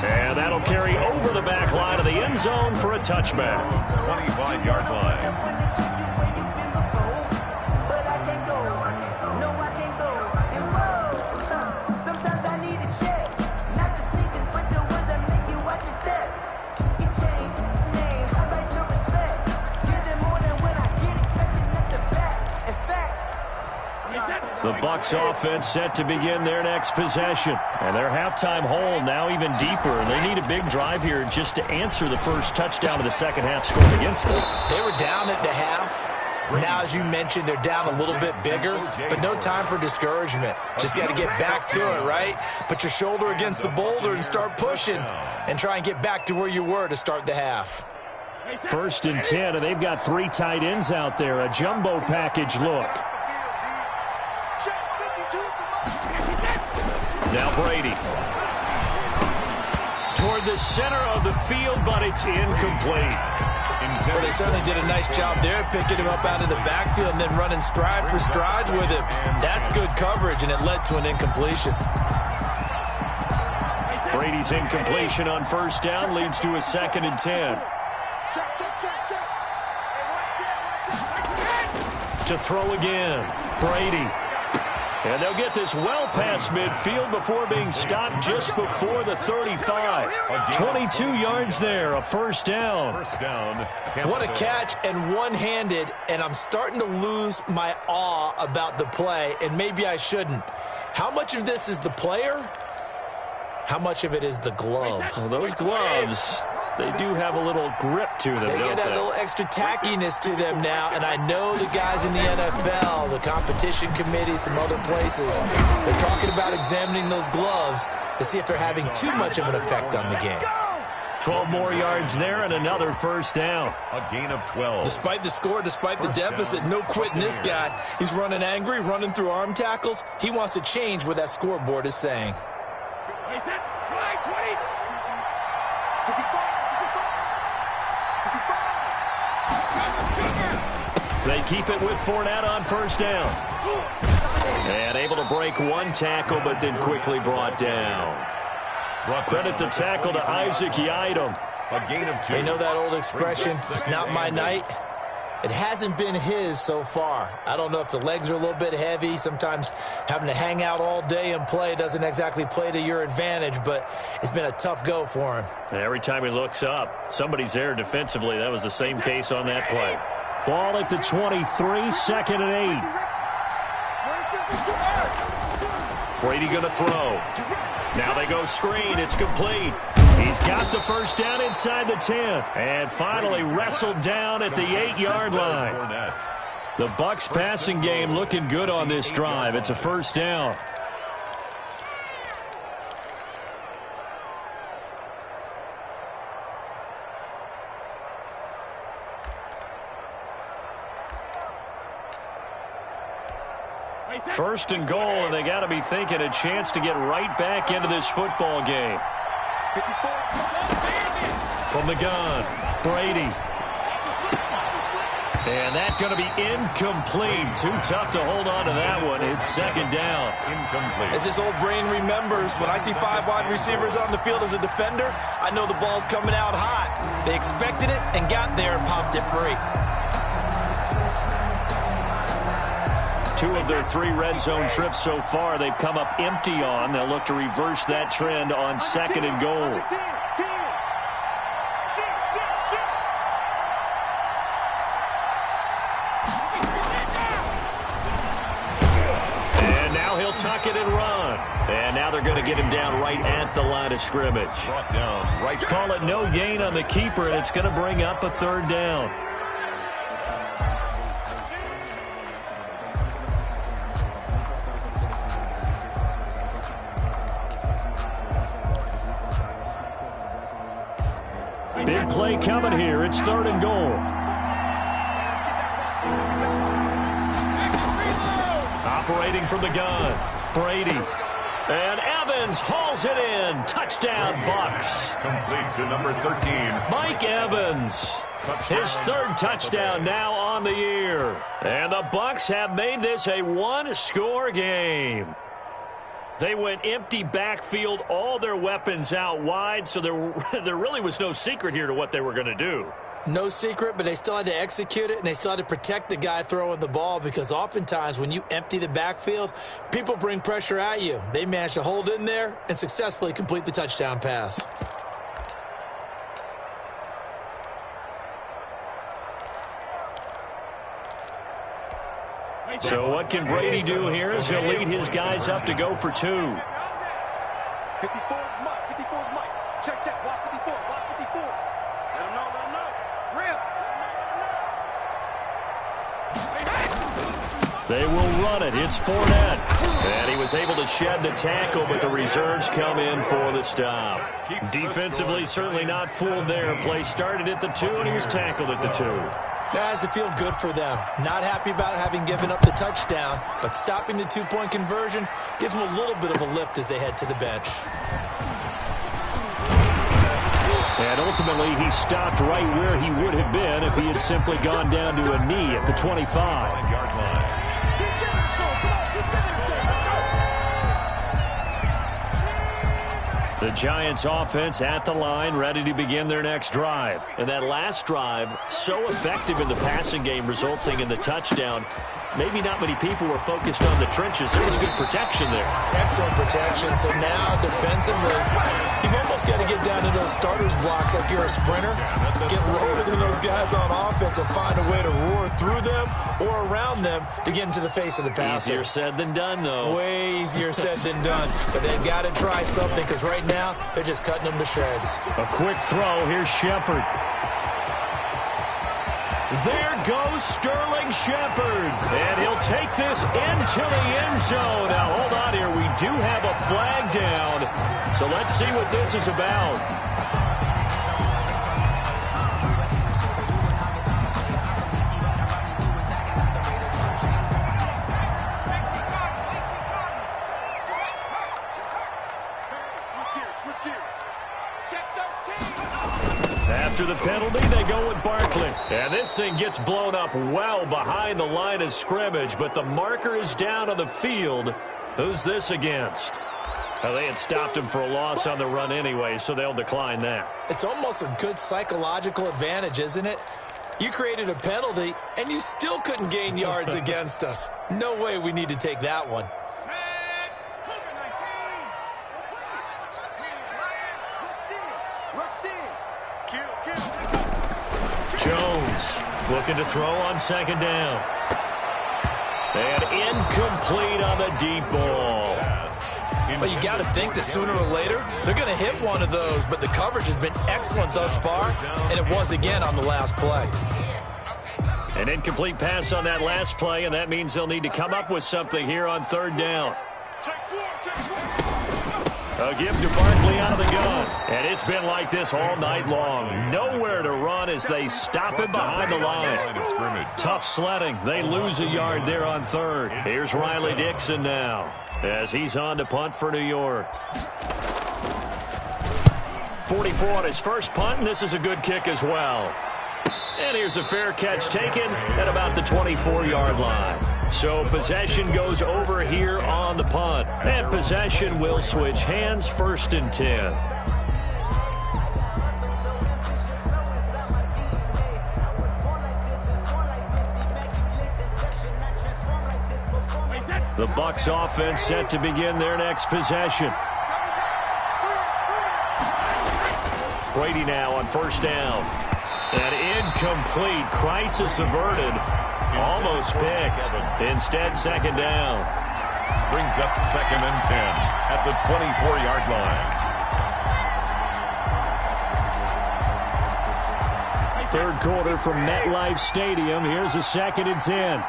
And that'll carry over the back line of the end zone for a touchback. 25-yard line. But I can't go. No, I can't go. And whoa, sometimes I need a check. Not the sneakers, but the ones that make you watch your step. Your chain, name, I like your respect. Give them more than when I get expected at the back. In fact, The Bucs offense set to begin their next possession. And their halftime hole now even deeper. And they need a big drive here just to answer the first touchdown of the second half scored against them. They were down at the half. Now, as you mentioned, they're down a little bit bigger, but no time for discouragement. Just got to get back to it, right? Put your shoulder against the boulder and start pushing and try and get back to where you were to start the half. 1st and 10, and they've got 3 tight ends out there. A jumbo package look. Now Brady. Toward the center of the field, but it's incomplete. Well, they certainly did a nice job there, picking him up out of the backfield and then running stride for stride with him. That's good coverage, and it led to an incompletion. Brady's incompletion on 1st down leads to a 2nd and 10. To throw again, Brady. And they'll get this well past midfield before being stopped just before the 35. 22 yards there, a 1st down. What a catch, and one-handed, and I'm starting to lose my awe about the play, and maybe I shouldn't. How much of this is the player? How much of it is the glove? Well, those gloves, they do have a little grip to them, They don't get that they? little extra tackiness to them now, and I know the guys in the NFL, the competition committee, some other places, they're talking about examining those gloves to see if they're having too much of an effect on the game. 12 more yards there and another 1st down. A gain of 12. Despite the score, despite the deficit, no quitting this guy. He's running angry, running through arm tackles. He wants to change what that scoreboard is saying. They keep it with Fournette on 1st down. And able to break one tackle, but then quickly brought down. Credit the tackle to Isaac Yiadom. A gain of 2. You know that old expression, it's not my night? It hasn't been his so far. I don't know if the legs are a little bit heavy. Sometimes having to hang out all day and play doesn't exactly play to your advantage, but it's been a tough go for him. And every time he looks up, somebody's there defensively. That was the same case on that play. Ball at the 23, 2nd and 8. Brady going to throw. Now they go screen. It's complete. He's got the 1st down inside the 10. And finally wrestled down at the 8-yard line. The Bucs passing game looking good on this drive. It's a 1st down. First and goal, and they got to be thinking a chance to get right back into this football game. From the gun, Brady. And that's going to be incomplete. Too tough to hold on to that one. It's 2nd down. Incomplete. As this old brain remembers, when I see 5 wide receivers on the field as a defender, I know the ball's coming out hot. They expected it and got there and popped it free. 2 of their 3 red zone trips so far, they've come up empty on. They'll look to reverse that trend on 2nd and goal. And now he'll tuck it and run. And now they're going to get him down right at the line of scrimmage. Brought down right. Call it no gain on the keeper, and it's going to bring up a 3rd down. Big play coming here. It's 3rd and goal. Operating from the gun, Brady. And Evans hauls it in. Touchdown, Bucs. Complete to number 13. Mike Evans. His 3rd touchdown now on the year. And the Bucs have made this a 1-score game. They went empty backfield, all their weapons out wide, so there really was no secret here to what they were going to do. No secret, but they still had to execute it, and they still had to protect the guy throwing the ball, because oftentimes when you empty the backfield, people bring pressure at you. They managed to hold in there and successfully complete the touchdown pass. So what can Brady do here as he'll lead his guys up to go for 2? 54 is Mike. 54 is Mike. Check, check. Watch 54. Watch 54. Let him know. Let him know. Rip. They will run it. It's Fournette. And he was able to shed the tackle, but the reserves come in for the stop. Defensively, certainly not fooled there. Play started at the 2, and he was tackled at the 2. That has to feel good for them. Not happy about having given up the touchdown, but stopping the 2-point conversion gives them a little bit of a lift as they head to the bench. And ultimately, he stopped right where he would have been if he had simply gone down to a knee at the 25-yard line. The Giants offense at the line, ready to begin their next drive. And that last drive, so effective in the passing game, resulting in the touchdown. Maybe not many people were focused on the trenches. There was good protection there. Excellent protection. So now, defensively, you've almost got to get down to those starters blocks like you're a sprinter. Get lower than those guys on offense and find a way to roar through them or around them to get into the face of the passer. Easier said than done, though. Way easier said than done. But they've got to try something because right now, they're just cutting them to shreds. A quick throw. Here's Shepard. There goes Sterling Shepard. And he'll take this into the end zone. Now, hold on here. We do have a flag down. So let's see what this is about. After the penalty, they go with Barkley. And this thing gets blown up well behind the line of scrimmage, but the marker is down on the field. Who's this against? Well, they had stopped him for a loss on the run anyway, so they'll decline that. It's almost a good psychological advantage, isn't it? You created a penalty, and you still couldn't gain yards against us. No way we need to take that one. Jones looking to throw on second down. And incomplete on the deep ball. Well, you got to think that sooner or later, they're going to hit one of those, but the coverage has been excellent thus far, and it was again on the last play. An incomplete pass on that last play, and that means they'll need to come up with something here on third down. A give to Barkley out of the gun. And it's been like this all night long. Nowhere to run as they stop him behind the line. Tough sledding. They lose a yard there on third. Here's Riley Dixon now as he's on to punt for New York. 44 on his first punt, and this is a good kick as well. And here's a fair catch taken at about the 24-yard line. So possession goes over here on the punt. And possession will switch hands, 1st and 10. The Bucs offense set to begin their next possession. Brady now on 1st down. An incomplete, crisis averted. Almost picked. Instead, 2nd down. Brings up 2nd and 10 at the 24-yard line. Third quarter from MetLife Stadium. Here's a 2nd and 10.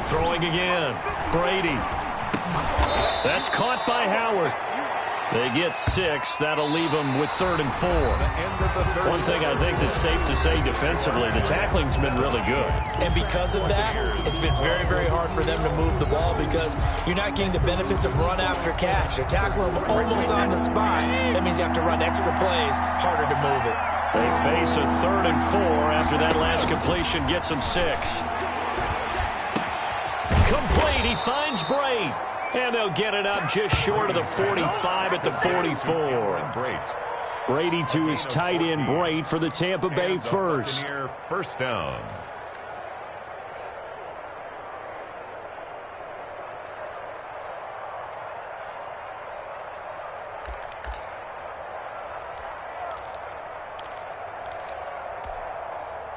Throwing again. Brady. That's caught by Howard. They get 6. That'll leave them with 3rd and 4. One thing I think that's safe to say defensively, the tackling's been really good. And because of that, it's been very, very hard for them to move the ball because you're not getting the benefits of run after catch. They're tackling them almost on the spot. That means you have to run extra plays, harder to move it. They face a 3rd and 4 after that last completion gets them 6. Complete. He finds Braid. And they'll get it up just short of the 45 at the 44. Brady to his tight end, Braid, for the Tampa Bay first. First down.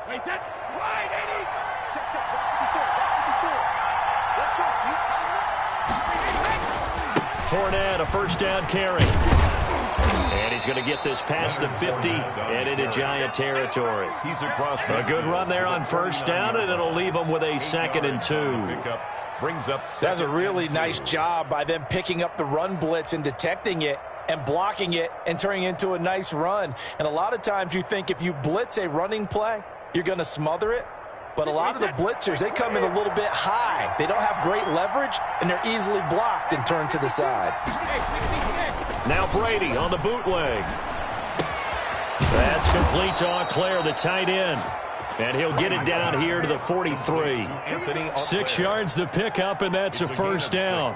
Wait, set. Right, 80. Check, check. Back 54. Let's go. You tighten up. Fournette, a first down carry. And he's going to get this past the 50 and into Giant territory. He's across. A good run there on first down, and it'll leave him with a 2nd and 2. Brings up. That's a really nice job by them picking up the run blitz and detecting it and blocking it and turning it into a nice run. And a lot of times you think if you blitz a running play, you're going to smother it. But a lot of the blitzers, they come in a little bit high. They don't have great leverage, and they're easily blocked and turned to the side. Now Brady on the bootleg. That's complete to Auclair, the tight end. And he'll get it down here to the 43. 6 yards the pickup, and that's a first down.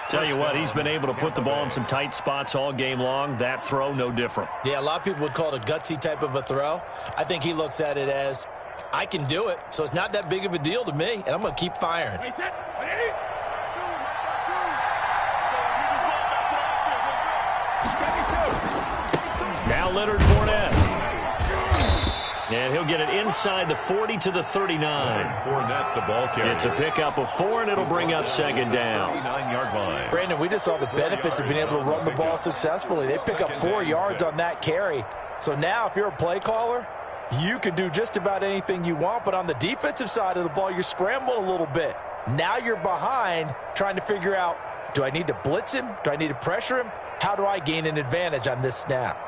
Tell you what, he's been able to put the ball in some tight spots all game long. That throw, no different. Yeah, a lot of people would call it a gutsy type of a throw. I think he looks at it as, I can do it, so it's not that big of a deal to me, and I'm going to keep firing. Now Leonard Fournette. And he'll get it inside the 40 to the 39. Fournette, the ball carrier. It's a pickup of 4, and it'll bring up 2nd down. 39-yard line. Brandon, we just saw the benefits of being able to run the ball successfully. They pick up 4 yards on that carry. So now if you're a play caller, you can do just about anything you want. But on the defensive side of the ball, you're scrambling a little bit. Now you're behind trying to figure out, do I need to blitz him? Do I need to pressure him? How do I gain an advantage on this snap?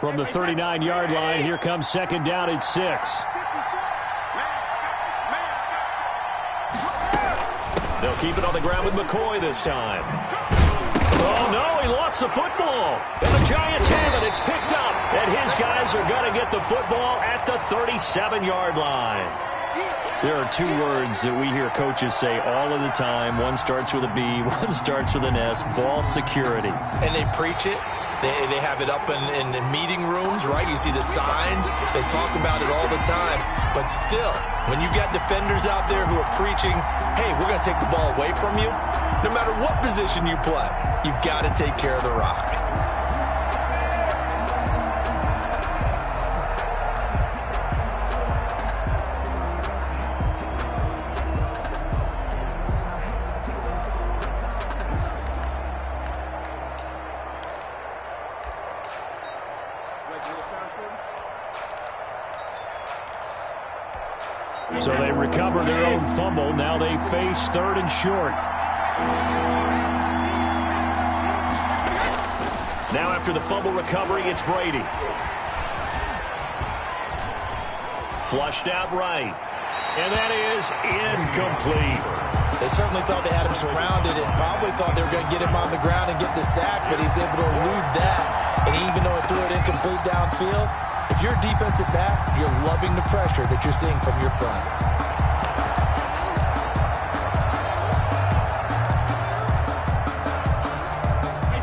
From the 39-yard line, here comes 2nd down and 6. They'll keep it on the ground with McCoy this time. Oh, no, he lost the football. And the Giants have it. It's picked up. And his guys are going to get the football at the 37-yard line. There are 2 words that we hear coaches say all of the time. One starts with a B, one starts with an S, ball security. And they preach it. They have it up in meeting rooms, right? You see the signs. They talk about it all the time. But still, when you got defenders out there who are preaching, hey, we're going to take the ball away from you, no matter what position you play, you've got to take care of the rock. So they recover their own fumble. Now they face 3rd and short. Now after the fumble recovery, it's Brady. Flushed out right. And that is incomplete. They certainly thought they had him surrounded and probably thought they were going to get him on the ground and get the sack, but he was able to elude that. And even though he threw it incomplete downfield, if you're a defensive back, you're loving the pressure that you're seeing from your front.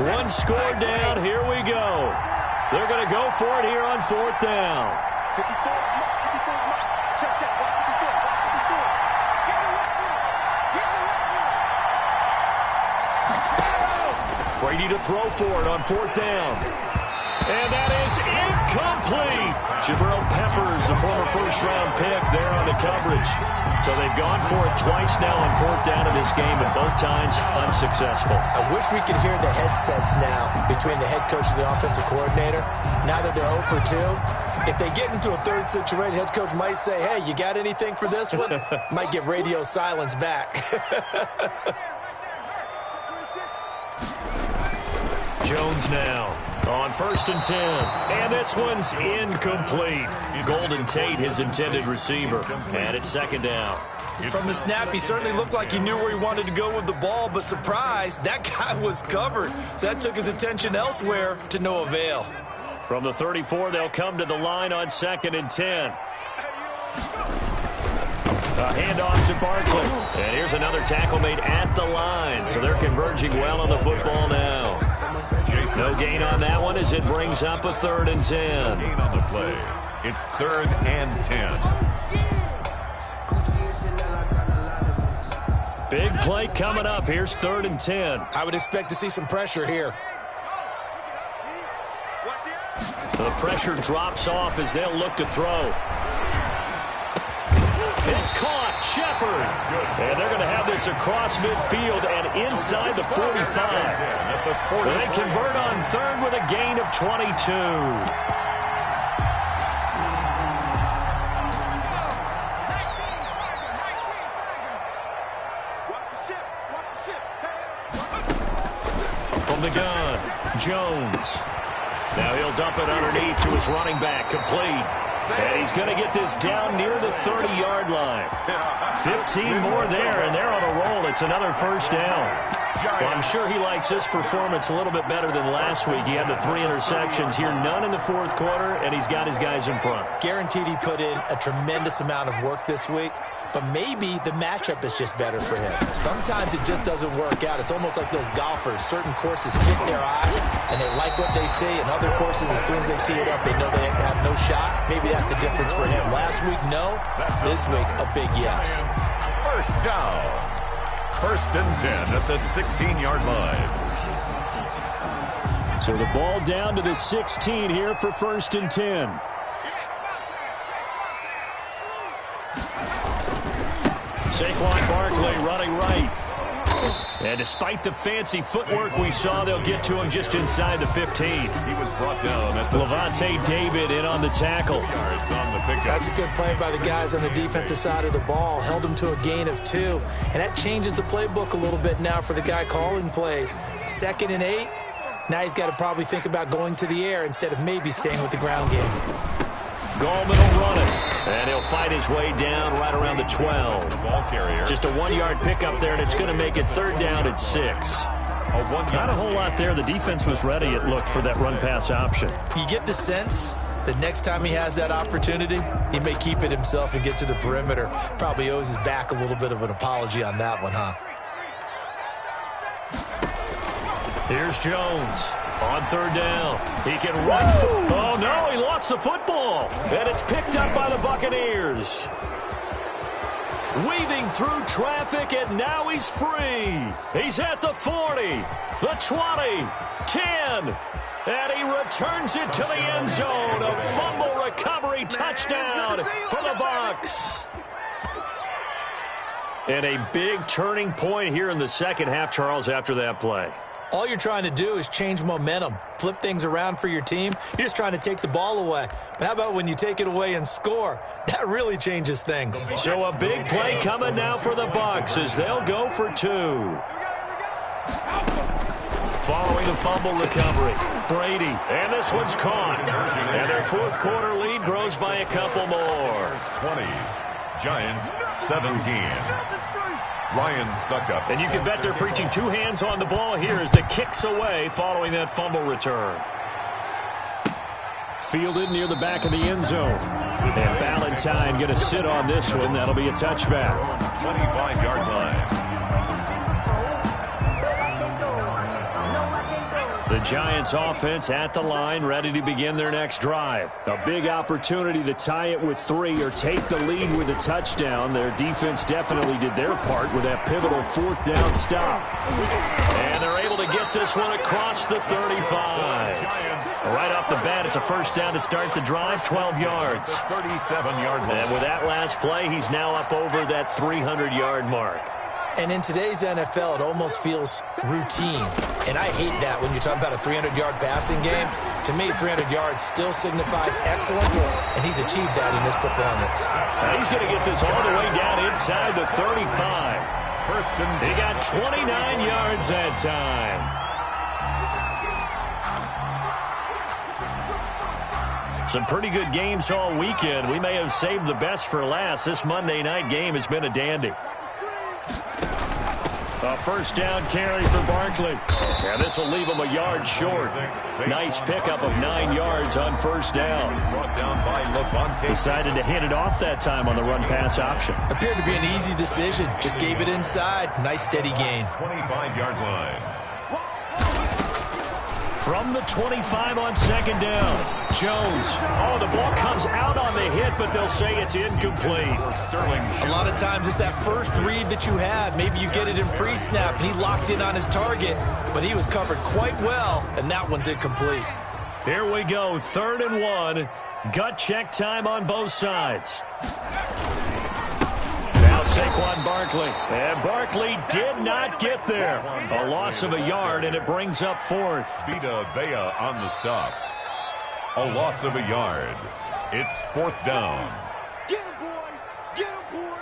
One score down. Here we go. They're going to go for it here on 4th down. 54, check, check, 54. Get the left one. Brady to throw for it on 4th down. And that is incomplete. Jabril Peppers, a former first-round pick, there on the coverage. So they've gone for it twice now on 4th down in this game, and both times unsuccessful. I wish we could hear the headsets now between the head coach and the offensive coordinator. Now that they're 0 for 2, if they get into a 3rd situation, head coach might say, hey, you got anything for this one? Might get radio silence back. Jones now on 1st and 10. And this one's incomplete. Golden Tate, his intended receiver. And it's 2nd down. From the snap, he certainly looked like he knew where he wanted to go with the ball, but surprise, that guy was covered. So that took his attention elsewhere to no avail. From the 34, they'll come to the line on 2nd and 10. A handoff to Barkley. And here's another tackle made at the line. So they're converging well on the football now. No gain on that one as it brings up a 3rd and 10. Gain on the play. It's 3rd and 10. Big play coming up. Here's 3rd and 10. I would expect to see some pressure here. The pressure drops off as they'll look to throw. It's caught. Shepard. And they're going to have this across midfield and inside the 45. They convert on 3rd with a gain of 22. From the gun, Jones. Now he'll dump it underneath to his running back, complete. And he's going to get this down near the 30-yard line. 15 more there, and they're on a roll. It's another first down. Well, I'm sure he likes this performance a little bit better than last week. He had the 3 interceptions here, none in the 4th quarter, and he's got his guys in front. Guaranteed he put in a tremendous amount of work this week, but maybe the matchup is just better for him. Sometimes it just doesn't work out. It's almost like those golfers. Certain courses fit their eye, and they like what they see, and other courses, as soon as they tee it up, they know they have no shot. Maybe that's the difference for him. Last week, no. This week, a big yes. First down. 1st and 10 at the 16-yard line. So the ball down to the 16 here for 1st and 10. Saquon Barkley running right. And despite the fancy footwork we saw, they'll get to him just inside the 15. He was brought down at the Levante David in on the tackle. yards on the pickup. That's a good play by the guys on the defensive side of the ball. Held him to a gain of 2. And that changes the playbook a little bit now for the guy calling plays. 2nd and 8. Now he's got to probably think about going to the air instead of maybe staying with the ground game. Gallman will run it. And he'll fight his way down right around the 12. Ball carrier. Just a 1-yard pickup there, and it's going to make it 3rd down at 6. Not a whole lot there. The defense was ready, it looked, for that run-pass option. You get the sense that next time he has that opportunity, he may keep it himself and get to the perimeter. Probably owes his back a little bit of an apology on that one, huh? Here's Jones on 3rd down. He can run. Oh, no, he lost the football. And it's picked up by the Buccaneers. Weaving through traffic, and now he's free. He's at the 40, the 20, 10, and he returns it to the end zone. A fumble recovery touchdown for the Bucs. And a big turning point here in the 2nd half, Charles, after that play. All you're trying to do is change momentum, flip things around for your team. You're just trying to take the ball away. But how about when you take it away and score? That really changes things. So a big play coming now for the Bucs as they'll go for 2. Following the fumble recovery, Brady, and this one's caught. And their 4th quarter lead grows by a couple more. 20, Giants 17. Ryan Suckup. And you can bet they're preaching 2 hands on the ball here as the kick's away following that fumble return. Fielded near the back of the end zone. And Valentine going to sit on this one. That'll be a touchback. 25-yard line. The Giants offense at the line, ready to begin their next drive. A big opportunity to tie it with 3 or take the lead with a touchdown. Their defense definitely did their part with that pivotal 4th down stop. And they're able to get this one across the 35. Right off the bat, it's a first down to start the drive, 12 yards. 37-yard line. And with that last play, he's now up over that 300-yard mark. And in today's NFL, it almost feels routine. And I hate that when you talk about a 300-yard passing game. To me, 300 yards still signifies excellence, and he's achieved that in this performance. Now he's going to get this all the way down inside the 35. He got 29 yards that time. Some pretty good games all weekend. We may have saved the best for last. This Monday night game has been a dandy. A first down carry for Barkley. And this will leave him a yard short. Nice pickup of 9 yards on first down. Brought down by Levante. Decided to hand it off that time on the run-pass option. Appeared to be an easy decision. Just gave it inside. Nice steady gain. 25-yard line. From the 25 on second down. Jones. Oh, the ball comes out on the hit, but they'll say it's incomplete. A lot of times it's that first read that you had. Maybe you get it in pre-snap, and he locked in on his target, but he was covered quite well, and that one's incomplete. Here we go, 3rd and 1. Gut check time on both sides. Now Saquon Barkley. And Barkley did not get there. A loss of a yard, and it brings up 4th. Vita Vea on the stop. A loss of a yard. It's 4th down. Get him, boy! Get him, boy!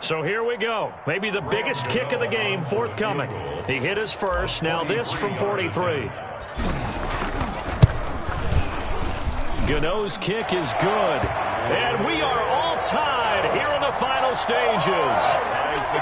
So here we go. Maybe the biggest kick of the game forthcoming. He hit his first. Now this from 43. XnO's kick is good. And we are all tied here in the final stages.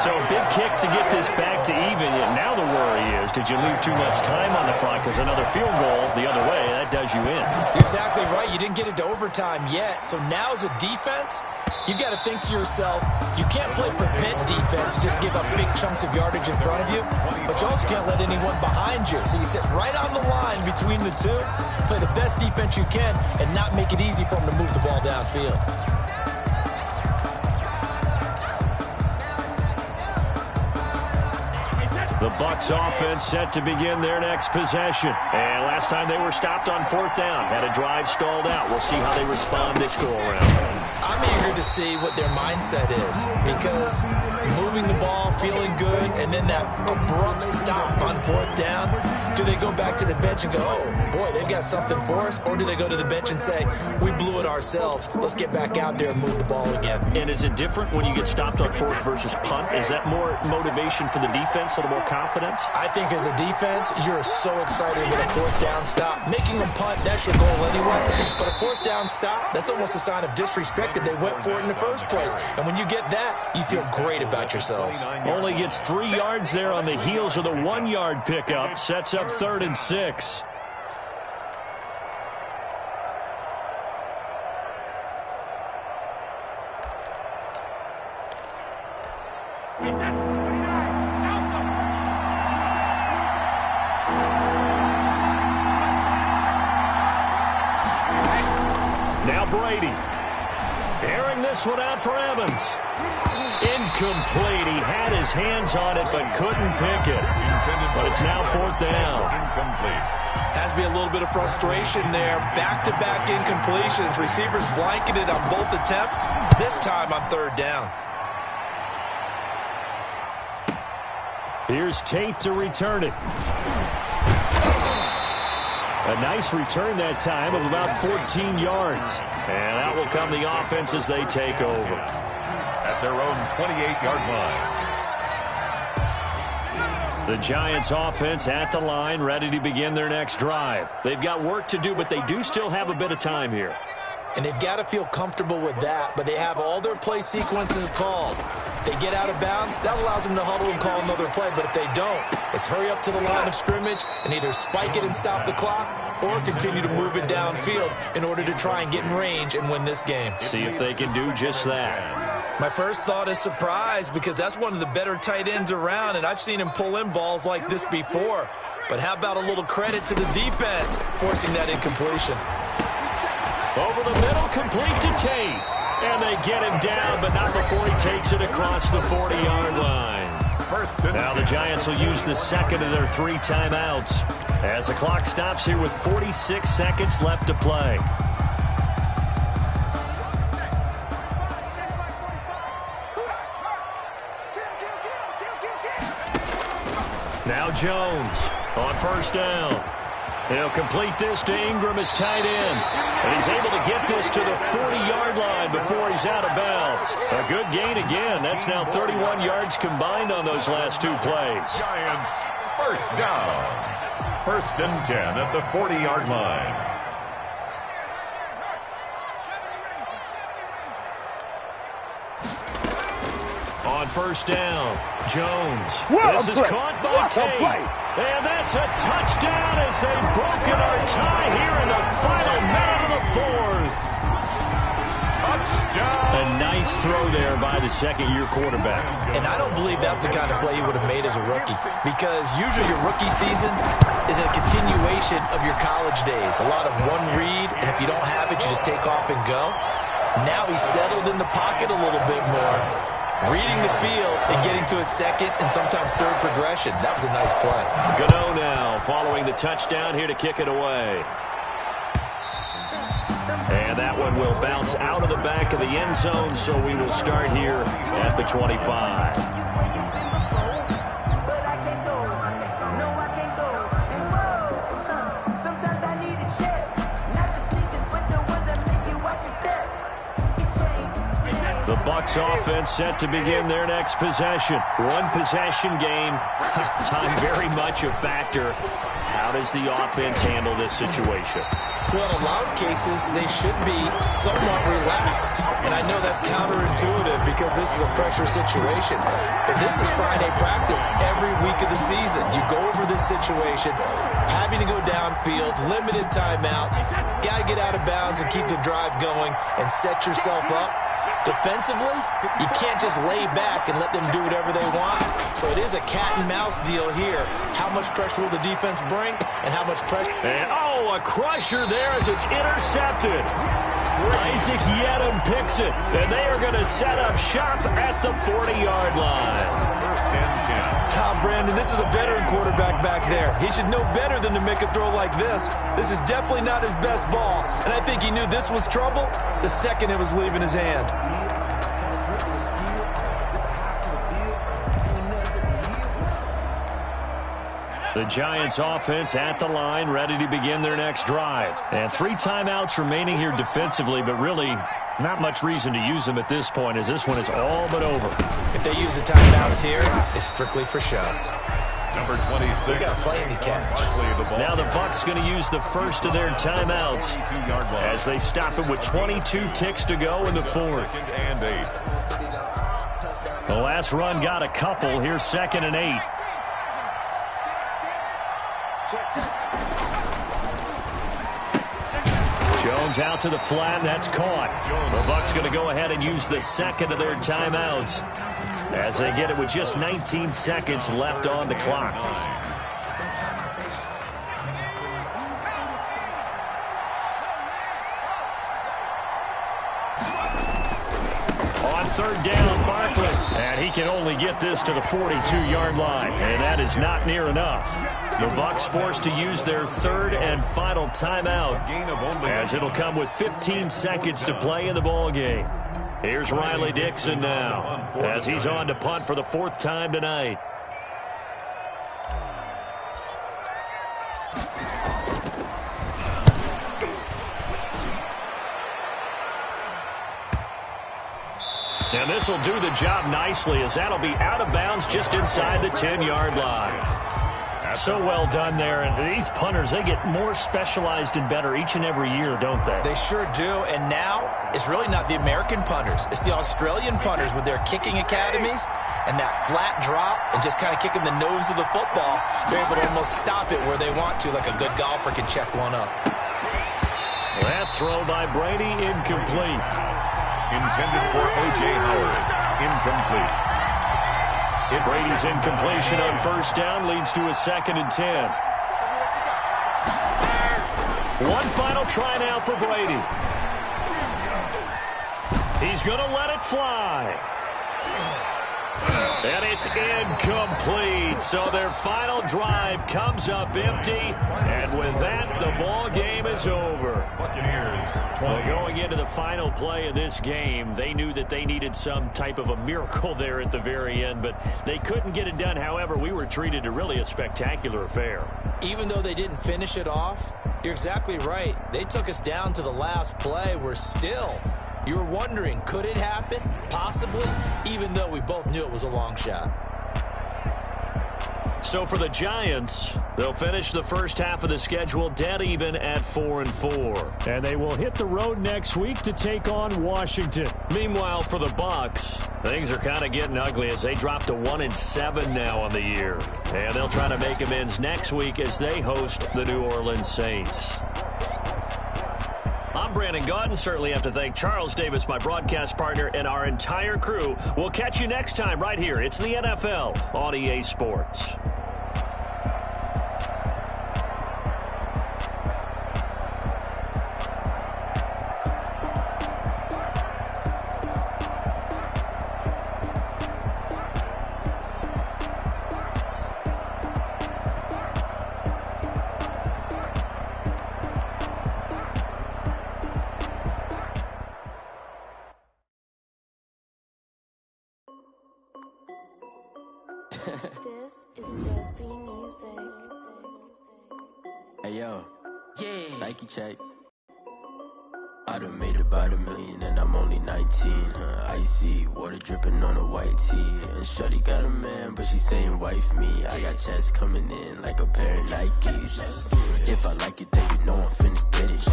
So a big kick to get this back to even. And now the worry is, did you leave too much time on the clock? Because another field goal the other way, that does you in. You're exactly right. You didn't get it to overtime yet. So now as a defense, you've got to think to yourself, you can't play prevent defense, just give up big chunks of yardage in front of you, but you also can't let anyone behind you. So you sit right on the line between the two, play the best defense you can, and not make it easy for them to move the ball downfield. The Bucs offense set to begin their next possession. And last time they were stopped on 4th down. Had a drive stalled out. We'll see how they respond this go-around. I'm eager to see what their mindset is, because moving the ball, feeling good, and then that abrupt stop on 4th down, do they go back to the bench and go, oh, boy, they've got something for us? Or do they go to the bench and say, we blew it ourselves, let's get back out there and move the ball again? And is it different when you get stopped on 4th versus punt? Is that more motivation for the defense, a little more confidence? I think as a defense, you're so excited with a 4th down stop. Making them punt, that's your goal anyway. But a 4th down stop, that's almost a sign of disrespect that they went for it in the first place. And when you get that, you feel great about yourselves. Only gets 3 yards there on the heels of the 1-yard pickup. Sets up 3rd and 6. Now Brady. Airing this one out for Evans. Incomplete. He had his hands on it but couldn't pick it. But it's now 4th down. Incomplete. Has to be a little bit of frustration there. Back-to-back incompletions. Receivers blanketed on both attempts, this time on 3rd down. Here's Tate to return it. A nice return that time of about 14 yards. And out will come the offense as they take over. At their own 28-yard line. The Giants offense at the line, ready to begin their next drive. They've got work to do, but they do still have a bit of time here. And they've got to feel comfortable with that, but they have all their play sequences called. If they get out of bounds, that allows them to huddle and call another play, but if they don't, it's hurry up to the line of scrimmage and either spike it and stop the clock or continue to move it downfield in order to try and get in range and win this game. See if they can do just that. My first thought is surprise, because that's one of the better tight ends around, and I've seen him pull in balls like this before. But how about a little credit to the defense forcing that incompletion? Over the middle, complete to Tate. And they get him down, but not before he takes it across the 40-yard line. Now the Giants will use the second of their 3 timeouts as the clock stops here with 46 seconds left to play. Now Jones on 1st down. He'll complete this to Ingram as tight end. And he's able to get this to the 40-yard line before he's out of bounds. A good gain again. That's now 31 yards combined on those last 2 plays. Giants, 1st down. 1st and 10 at the 40-yard line. On 1st down, Jones. This is caught by Tate. And that's a touchdown as they've broken our tie here in the final minute of the 4th. A nice throw there by the second-year quarterback. And I don't believe that was the kind of play he would have made as a rookie, because usually your rookie season is a continuation of your college days. A lot of one read, and if you don't have it, you just take off and go. Now he's settled in the pocket a little bit more, reading the field and getting to a second and sometimes third progression. That was a nice play. XnO now following the touchdown here to kick it away. And that one will bounce out of the back of the end zone, so we will start here at the 25. The Bucs offense set to begin their next possession. One possession game. Time very much a factor. How does the offense handle this situation? Well, in a lot of cases, they should be somewhat relaxed. And I know that's counterintuitive because this is a pressure situation. But this is Friday practice every week of the season. You go over this situation, having to go downfield, limited timeouts, got to get out of bounds and keep the drive going and set yourself up. Defensively, you can't just lay back and let them do whatever they want. So it is a cat-and-mouse deal here. How much pressure will the defense bring and how much pressure? And, a crusher there as it's intercepted. Isaac Yedem picks it, and they are going to set up shop at the 40-yard line. First and 10. Brandon, this is a veteran quarterback back there. He should know better than to make a throw like this. This is definitely not his best ball, and I think he knew this was trouble the second it was leaving his hand. The Giants offense at the line, ready to begin their next drive. And 3 timeouts remaining here defensively, but really not much reason to use them at this point, as this one is all but over. If they use the timeouts here, it's strictly for show. Number 26. We got plenty to catch. Now the Bucs going to use the first of their timeouts as they stop it with 22 ticks to go in the fourth. Second and 8. The last run got a couple. Here's 2nd and 8. Jones out to the flat. That's caught. The Bucs going to go ahead and use the second of their timeouts as they get it with just 19 seconds left on the clock. On 3rd down, Barkley. And he can only get this to the 42-yard line. And that is not near enough. The Bucs forced to use their 3rd and final timeout, as it'll come with 15 seconds to play in the ball game. Here's Riley Dixon now, as he's on to punt for the 4th time tonight. And this will do the job nicely, as that'll be out of bounds just inside the 10-yard line. So well done there. And these punters, they get more specialized and better each and every year, don't they? They sure do. And now it's really not the American punters. It's the Australian punters with their kicking academies and that flat drop and just kind of kicking the nose of the football. They're able to almost stop it where they want to, like a good golfer can check one up. That throw by Brady, incomplete. Intended for O.J. Howard. Incomplete. Brady's incompletion on 1st down leads to a 2nd and 10. One final try now for Brady. He's going to let it fly. And it's incomplete. So their final drive comes up empty. And with that, the ball game is over. Buccaneers. Well, going into the final play of this game, they knew that they needed some type of a miracle there at the very end, but they couldn't get it done. However, we were treated to really a spectacular affair. Even though they didn't finish it off, you're exactly right. They took us down to the last play. We're still... You were wondering, could it happen? Possibly, even though we both knew it was a long shot. So for the Giants, they'll finish the first half of the schedule dead even at 4-4. And they will hit the road next week to take on Washington. Meanwhile, for the Bucs, things are kind of getting ugly as they drop to 1-7 now on the year. And they'll try to make amends next week as they host the New Orleans Saints. I'm Brandon Gaudin. Certainly have to thank Charles Davis, my broadcast partner, and our entire crew. We'll catch you next time right here. It's the NFL on EA Sports. This is Dev Music. Hey yo, yeah, Nike check. I done made about $1 million and I'm only 19. Icy water dripping on a white tee. And shorty got a man, but she saying wife me. I got checks coming in like a pair of Nikes. If I like it, then you know I'm finna get it.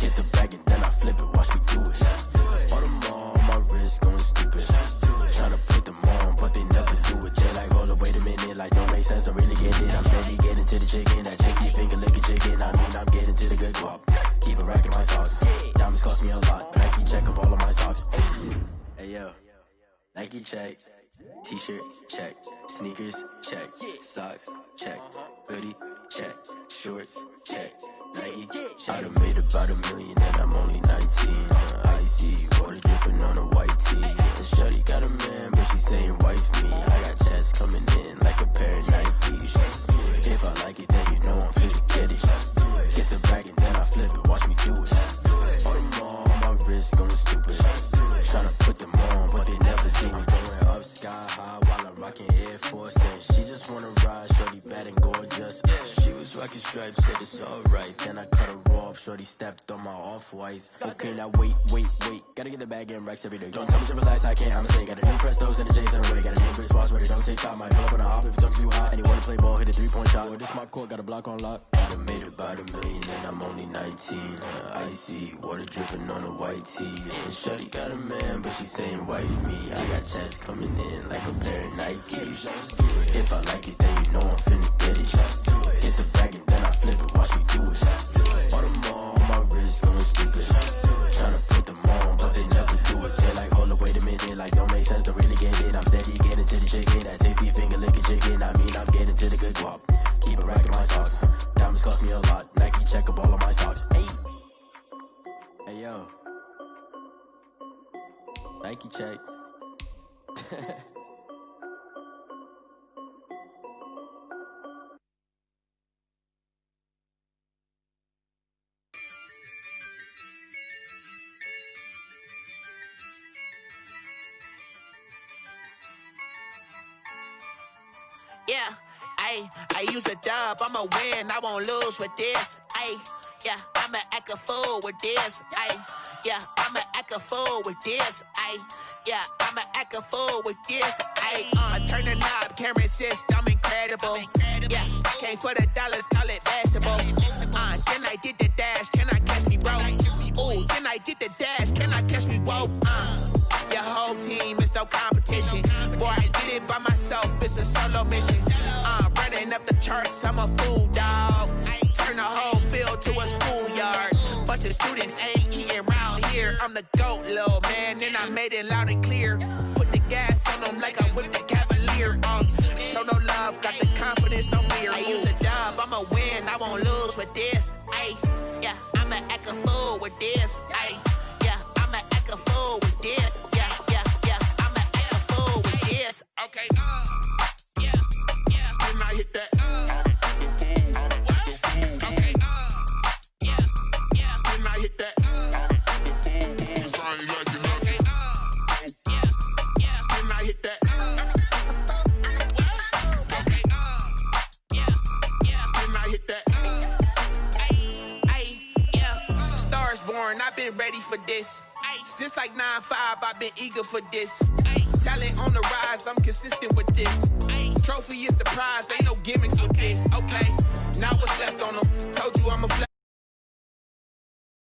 Get the bag and then I flip it, watch me do it. All on my wrist going stupid. Tryna put them on, but they never do it. Jay like, hold up, wait a minute, like don't make sense, don't really get it. I'm steady getting to the chicken, that chicky finger licking chicken. I mean, I'm getting to the good guap. Keep it racking my socks. Diamonds cost me a lot. Nike check up all of my socks. Hey yo, Nike check. T-shirt check. Sneakers check. Socks check. Hoodie check. Shorts check. Nike. I done made about $1 million and I'm only 19. Icy water dripping on a white tee. And shorty got a man, but she saying wife me. I got checks coming in like a pair of Nikes. If I like it, then you know I'm finna get it. Get the bag and then I flip it, watch me do it. All them on my wrist going stupid. Tryna put them on, but they never do it. Going up sky high while I'm rocking Air Force. And she just wanna ride, shorty bad and gorgeous. She was rocking stripes, said it's alright. Then I cut her off, shorty stepped on my off-whites. Okay, now wait. Gotta get the bag and racks every day. Don't tell me to relax, I can't, I'ma say. Got a new Prestos and a J's in a way. Got a new wristwatch, but it don't take time. Might pull up on a hop if it's talking too hot. And you wanna play ball, hit a 3-point shot. Well, this my court, got a block on lock. I done made about $1 million and I'm only 19. Icy water dripping on a white tee. And shorty got a man, but she saying wife me. I got checks coming in like a pair of Nikes. If I like it, then you know I'm finna get it. Hit the bag and then I flip it, watch me do it. All them on my wrist going stupid. Tryna put them on, but they never do it. They like, hold up, wait a minute, like don't make sense, don't really get it. I'm steady getting to the chicken, that tasty finger licking chicken. I mean, I'm getting to the good guap. Keep it racking my socks. Diamonds cost me a lot. Nike check up all of my socks. Hey yo, Nike check. Yeah, I use a dub, I'ma win, I won't lose with this. Yeah, I'ma act a fool with this. Yeah, I'ma act a fool with this. Yeah, I'ma act a fool with this. Turn the knob, camera assist, I'm incredible. Yeah, came for the dollars, call it vegetable. Then I did the dash, can I catch me, bro? Ooh, then I did the dash, can I catch me, whoa? Your whole team is no competition. Boy, I did it by myself, it's a solo mission. Running up the charts, I'm a fool, dog. Turn the whole field to a schoolyard. Bunch of students ain't eating round here. I'm the GOAT, little man, and I made it loud and clear. Put the gas on them like I'm with the Cavalier. Show no love, got the confidence, no fear. I use a dub, I'ma win, I won't lose with this. Yeah, I'ma act a fool with this. Yeah, I'ma act a fool with this. Yeah, I'ma act a fool with this. Okay, yeah, and I hit that. Okay, yeah, and I hit that. Cause I ain't like it. Okay, yeah, and I hit that. Okay, yeah, and I hit that. Yeah, Stars born, I've been ready for this. Since like 9-5, I've been eager for this. Talent on the rise, I'm consistent with this. Trophy is the prize, ain't no gimmicks with this. Okay, now what's left on them? Told you I'm a